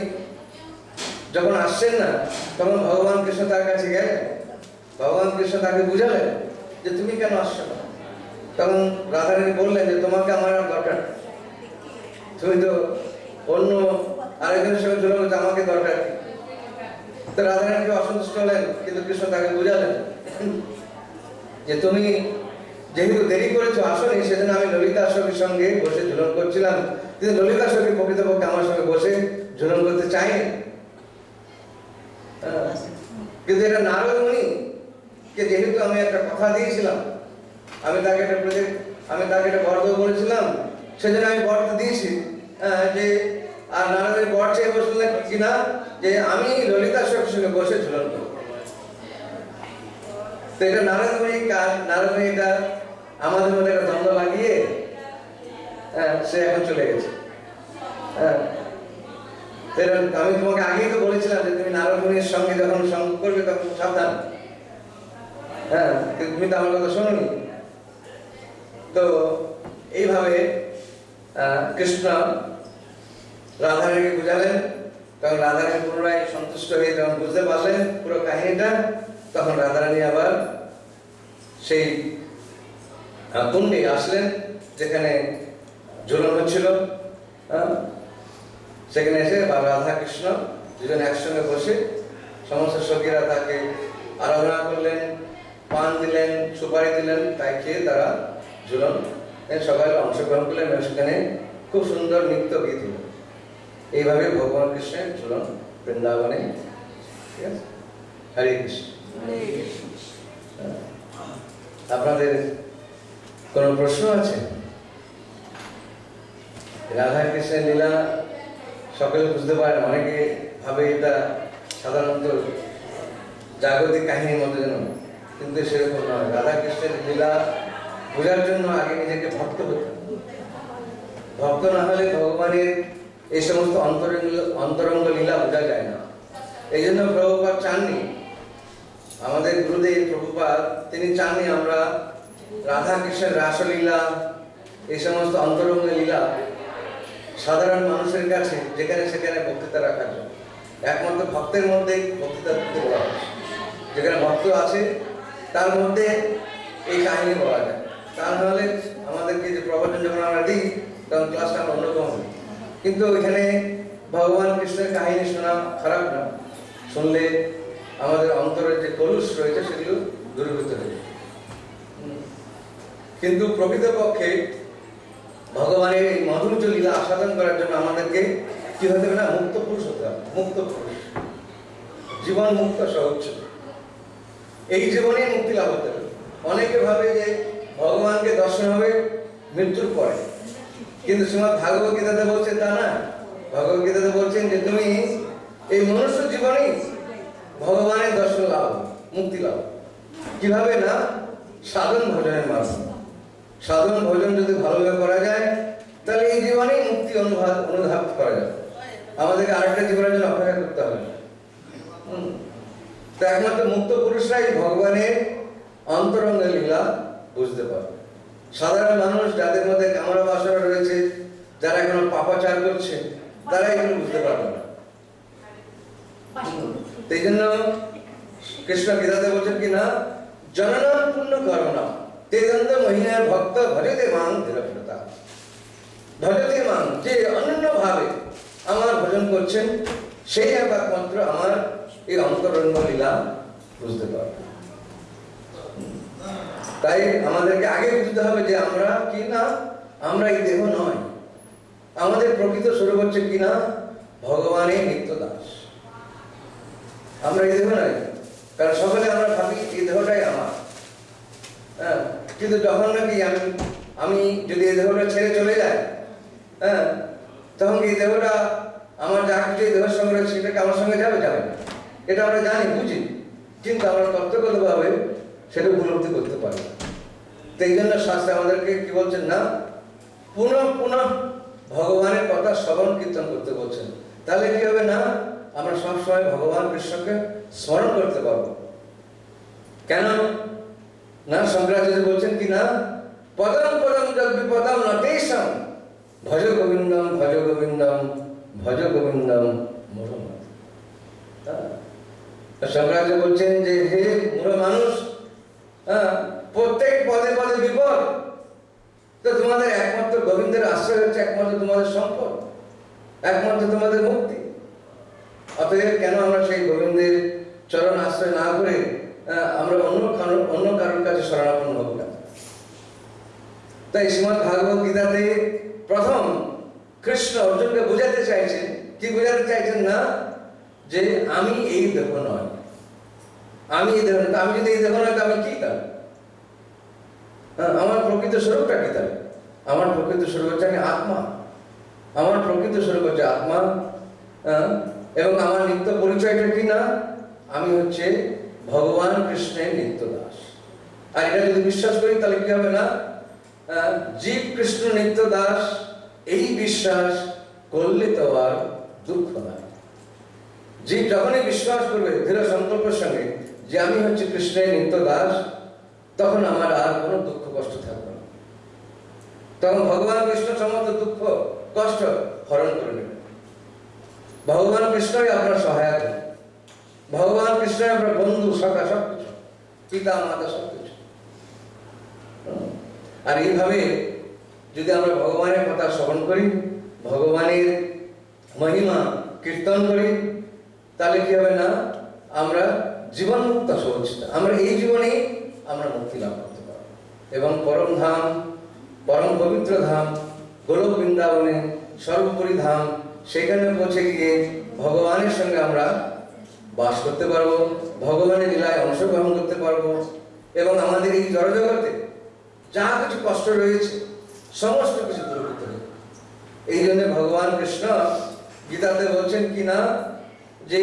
যখন আসছেন না, তখন ভগবান কৃষ্ণ তার কাছে গেলেন। ভগবান কৃষ্ণ তাকে বুঝালেন যে তুমি কেন আসছো না। তখন রাধারানী বললেন যে তোমাকে আমার আর দরকার, তুমি তো অন্য আরেকজনের সঙ্গে ঝুলন করছো, আমাকে দরকার। তো রাধারানীকে অসন্তুষ্ট হলেন, কিন্তু কৃষ্ণ তাকে বুঝালেন যে তুমি যেহেতু দেরি করেছো আসলে, সেজন্য আমি ললিতা সখীর সঙ্গে বসে ঝুলন করছিলাম। কিন্তু ললিতা সখী প্রকৃতপক্ষে আমার সঙ্গে বসে ঝুলন করতে চাইনি। কিন্তু এটা নারদমুনি কে যেহেতু আমি একটা কথা দিয়েছিলাম, আমি তাকে একটা বর দেবো বলেছিলাম, সেজন্য আমি বরটা দিয়েছি যে, আর নারদের বর চেয়ে বসলেন কিনা যে আমি ললিতা সখীর সঙ্গে বসে ঝুলন করব। তো এটা নারদমুনির কাজ। নারদমুনি এটা আমাদের মধ্যে একটা দ্বন্দ্ব লাগিয়ে সে এখন চলে গেছে। আমি তোমাকে আগেই তো বলেছিলাম যে তুমি নারদমুনির সঙ্গে যখন সঙ্গ করবে তখন সাবধান। কিন্তু তুমি তো আমার কথা শোনোনি। তো এইভাবে কৃষ্ণ রাধারানীকে বুঝালেন। তখন রাধারানী পুনরায় সন্তুষ্ট হয়ে যখন বুঝতে পারলেন পুরো কাহিনীটা, তখন রাধারানী আবার সেই কুণ্ডে আসলেন যেখানে ঝুলন হচ্ছিল। সেখানে এসে রাধা কৃষ্ণ দুজন একসঙ্গে বসে সমস্ত সখীরা তাকে আরাধনা করলেন, পান দিলেন, সুপারি দিলেন, তাই খেয়ে তারা ঝুলন সবাই অংশগ্রহণ করলেন। সেখানে খুব সুন্দর নৃত্য গীত হল। এইভাবে ভগবান কৃষ্ণের ঝুলন বৃন্দাবনে। ঠিক আছে, হরে কৃষ্ণ। আপনাদের কোন প্রশ্ন আছে? রাধা কৃষ্ণের লীলা সকলে বুঝতে পারেন। অনেকে ভাবে এটা সাধারণত জাগতিক কাহিনীর মতো যেন, কিন্তু সেরকম নয়। রাধা কৃষ্ণের লীলা বোঝার জন্য আগে নিজেকে ভক্ত হতে। ভক্ত না হলে ভগবানের এই সমস্ত অন্তরঙ্গ লীলা বোঝা যায় না। এই জন্য প্রভুপাদ চাননি, আমাদের গুরুদেব প্রভুপাদ তিনি চাননি আমরা রাধা কৃষ্ণের রাসলীলা, এই সমস্ত অন্তরঙ্গ লীলা সাধারণ মানুষের কাছে যেখানে সেখানে বক্তৃতা রাখার জন্য। একমাত্র ভক্তের মধ্যেই বক্তৃতা করতে বলা হয়। যেখানে ভক্ত আছে তার মধ্যে এই কাহিনী বলা যায়। তা নাহলে আমাদেরকে যে প্রবচন যখন আমরা দিই তখন ক্লাসটা আমরা অন্যরকম হবে। কিন্তু ওইখানে ভগবান কৃষ্ণের কাহিনী শোনা খারাপ না, শুনলে আমাদের অন্তরের যে কলুষ রয়েছে সেগুলো দূরীভূত হয়ে যায়। কিন্তু প্রকৃতপক্ষে ভগবানের এই মাধুর্য লীলা আস্বাদন করার জন্য আমাদেরকে কি হতে হবে না, মুক্ত পুরুষ হতে হবে। মুক্ত পুরুষ, জীবন মুক্ত সহজ, এই জীবনে মুক্তি লাভ হতে হবে। অনেকে ভাবে যে ভগবানকে দর্শন হবে মৃত্যুর পরে, কিন্তু শ্রীমদ্ ভাগবত গীতাতে বলছেন তা না। ভগবত গীতাতে বলছেন যে তুমি এই মনুষ্য জীবনেই ভগবানের দর্শন লাভ, মুক্তি লাভ। কিভাবে না, সাধন ভজনের মাধ্যমে। সাধন ভজন যদি ভালোভাবে করা যায় তাহলে এই জীবনেই মুক্তি অনুধাব করা যাবে, আমাদেরকে আরেকটা জীবনের জন্য অপেক্ষা করতে হবে না। তো একমাত্র মুক্ত পুরুষরাই ভগবানের অন্তরঙ্গ লীলা বুঝতে পারবে। সাধারণ মানুষ যাদের মধ্যে কামনা বাসনা রয়েছে, যারা এখনো পাপাচার করছে, তারা এগুলো বুঝতে পারবে না। এই জন্য কৃষ্ণ গীতাতে বলছেন কি না, জননাম পূর্ণ করোনা তেজন্ত মহিলা ভক্ত ভজতে মাং ধীরপ্রতা, ভজতে মাং, যে অনন্য ভাবে আমার ভজন করছেন সেই একমাত্র আমার এই অন্তরঙ্গ লীলা বুঝতে পারবে। তাই আমাদেরকে আগে বুঝতে হবে যে আমরা কি না, আমরা এই দেহ নয়, আমাদের প্রকৃত স্বরূপ হচ্ছে কি না ভগবানের নিত্য দাস। আমরা এই দেহ নয়, কারণ সকলে আমরা ভাবি এই দেহটাই আমার। হ্যাঁ, কিন্তু যখন নাকি আমি যদি এই দেহটা ছেড়ে চলে যাই, হ্যাঁ, তখন এই দেহটা আমার যা কিছু এই দেহের সঙ্গে রয়েছে সেটাকে আমার সঙ্গে যাবে না, এটা আমরা জানি বুঝি, কিন্তু আমরা তত্ত্বগতভাবে সেটা উপলব্ধি করতে পারি। তো এই জন্য শাস্ত্রে আমাদেরকে কি বলছেন না, পুনঃ পুনঃ ভগবানের কথা শ্রবণ কীর্তন করতে বলছেন। তাহলে কি হবে না, আমরা সবসময় ভগবান কৃষ্ণকে স্মরণ করতে পারবো। কেন না, শঙ্করাচার্য বলছেন কি না, পদম পদম যদ বিপদম নতেশম ভজ গোবিন্দম ভজ গোবিন্দম ভজ গোবিন্দম মূঢ়। শঙ্করাচার্য বলছেন যে হে মূঢ় মানুষ, প্রত্যেক পদে পদে বিপদ, তো তোমাদের একমাত্র গোবিন্দের আশ্রয় হচ্ছে একমাত্র তোমাদের সম্পদ, একমাত্র তোমাদের মুক্তি। অতএব কেন আমরা সেই গোবিন্দের চরণ আশ্রয় না করে আমরা অন্য কারোর কাছে শরণাপন্ন হব না। তাই শ্রীমদ্ ভাগবত গীতাতে প্রথম কৃষ্ণ অর্জুনকে বোঝাতে চাইছেন, কি বোঝাতে চাইছেন না, যে আমি এই দেহ নয়, আমি এই দেহ, আমি যদি এই দেহ নয় তো আমি কি তাহলে, আমার প্রকৃত স্বরূপটা কি তাহলে? আমার প্রকৃত স্বরূপ হচ্ছে আমি আত্মা, আমার প্রকৃত স্বরূপ হচ্ছে আত্মা। এবং আমার নিত্য পরিচয়টা কি না, আমি হচ্ছে ভগবান কৃষ্ণের নিত্য দাস। আর এটা যদি বিশ্বাস করি তাহলে কি হবে না, জীব কৃষ্ণ নিত্য দাস, এই বিশ্বাস করলে তো আর দুঃখ নাই। জীব যখনই বিশ্বাস করবে দৃঢ় সংকল্পের সঙ্গে যে আমি হচ্ছে কৃষ্ণের নিত্য দাস, তখন আমার আর কোনো দুঃখ কষ্ট থাকবে না। তখন ভগবান কৃষ্ণ সমস্ত দুঃখ কষ্ট হরণ করে নেবে। ভগবান কৃষ্ণই আপনার সহায়ক, ভগবান কৃষ্ণই আপনার বন্ধু, সখা, সবকিছু, পিতা মাতা সবকিছু। আর এইভাবে যদি আমরা ভগবানের কথা শ্রবণ করি, ভগবানের মহিমা কীর্তন করি, তাহলে কি হবে না, আমরা জীবন মুক্ত সহজটা, আমরা এই জীবনেই আমরা মুক্তি লাভ করতে পারব এবং পরম ধাম, পরম পবিত্র ধাম গোলক বৃন্দাবনে সর্বোপরি ধাম, সেখানে পৌঁছে গিয়ে ভগবানের সঙ্গে আমরা বাস করতে পারবো, ভগবানের লীলায় অংশগ্রহণ করতে পারবো এবং আমাদের এই জড়জগতে যা কিছু কষ্ট রয়েছে সমস্ত কিছু দূর করতে হবে। এই জন্য ভগবান কৃষ্ণ গীতাতে বলছেন কি না, যে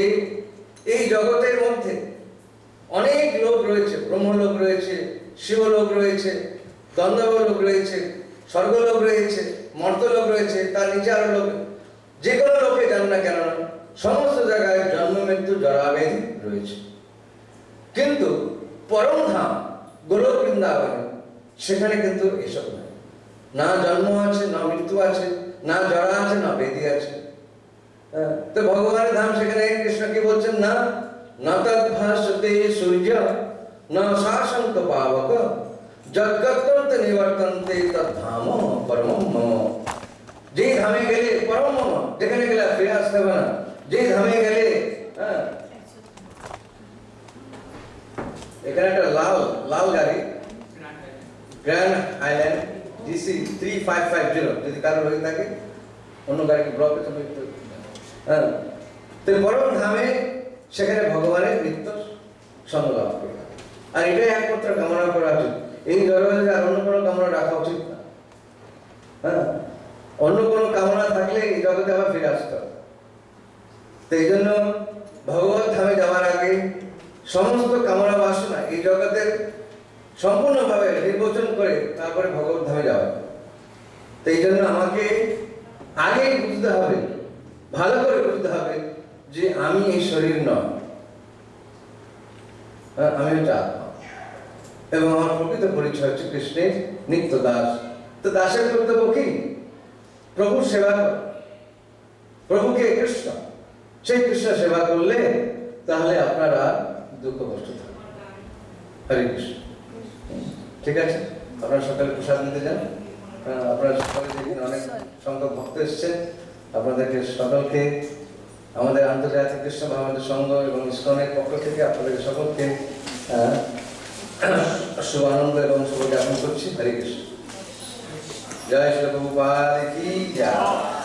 এই জগতের মধ্যে অনেক লোক রয়েছে, ব্রহ্মলোক রয়েছে, শিবলোক রয়েছে, গন্ধর্ব লোক রয়েছে, স্বর্গলোক রয়েছে, মর্তলোক রয়েছে, তার নিচে আরো লোক, যে কোনো লোকে যান না কেন সমস্ত জায়গায় জন্ম মৃত্যু জরাব্যাধি রয়েছে। কিন্তু পরম ধাম গোলক বৃন্দাবনে সেখানে কিন্তু এসব নাই, না জন্ম আছে, না মৃত্যু আছে, না জরা আছে, না ব্যাধি আছে। তো ভগবানের ধাম সেখানে কৃষ্ণ কি বলছেন না, না তদ্ভাসতে সূর্য না শাসন্ত পাবক যদ্গত্যন্তে নিবর্তন্তে তদ্ধাম পরমম মম। যেই ধামে গেলে পরম মম, যেখানে গেলে ফিরে আসতে হবে না, যেই ধামে গেলে, এখানে একটা লাল গাড়ি গ্র্যান্ড হাইল্যান্ড DC 3550, যদি কারো হয়ে থাকে অন্য গাড়িকে ব্লকে চলে যেতে, তো পরম ধামে সেখানে ভগবানের নিত্য সঙ্গ লাভ করে। আর এটাই একমাত্র কামনা করা উচিত, এই জগতে আর অন্য কোনো কামনা রাখা উচিত না। অন্য কোনো কামনা থাকলে এই জগতে আবার ফিরে আসতে হবে। তো এই জন্য ভগবত ধামে যাওয়ার আগে সমস্ত কামনা বাসনা, এই জগতের সম্পূর্ণভাবে নির্বাচন করে তারপরে ভগবত ধামে যাওয়া। তো এই জন্য আমাকে আগেই বুঝতে হবে, ভালো করে বুঝতে হবে যে আমি এই শরীর নয়, আমি হচ্ছে আত্মা, এবং আমার প্রকৃত পরিচয় হচ্ছে কৃষ্ণের নিত্য দাস। তো দাসের কর্তব্য কি? প্রভুর সেবা করা। প্রভুকে কৃষ্ণ, সেই কৃষ্ণ সেবা করলে তাহলে আপনারা দুঃখ কষ্ট থাকবে। হরে কৃষ্ণ। ঠিক আছে, আপনারা সকালে প্রসাদ নিতে যান। আপনারা সকালে দেখবেন অনেক সংখ্যক ভক্ত এসছেন। আপনাদেরকে সকলকে আমাদের আন্তর্জাতিক কৃষ্ণ ভাবনার সংঘ এবং ইসকনের পক্ষ থেকে আপনাদের সকলকে শুভ আনন্দ এবং শুভ জ্ঞাপন করছি। হরে কৃষ্ণ। জয় শ্রী প্রভুপাদ কি জয়।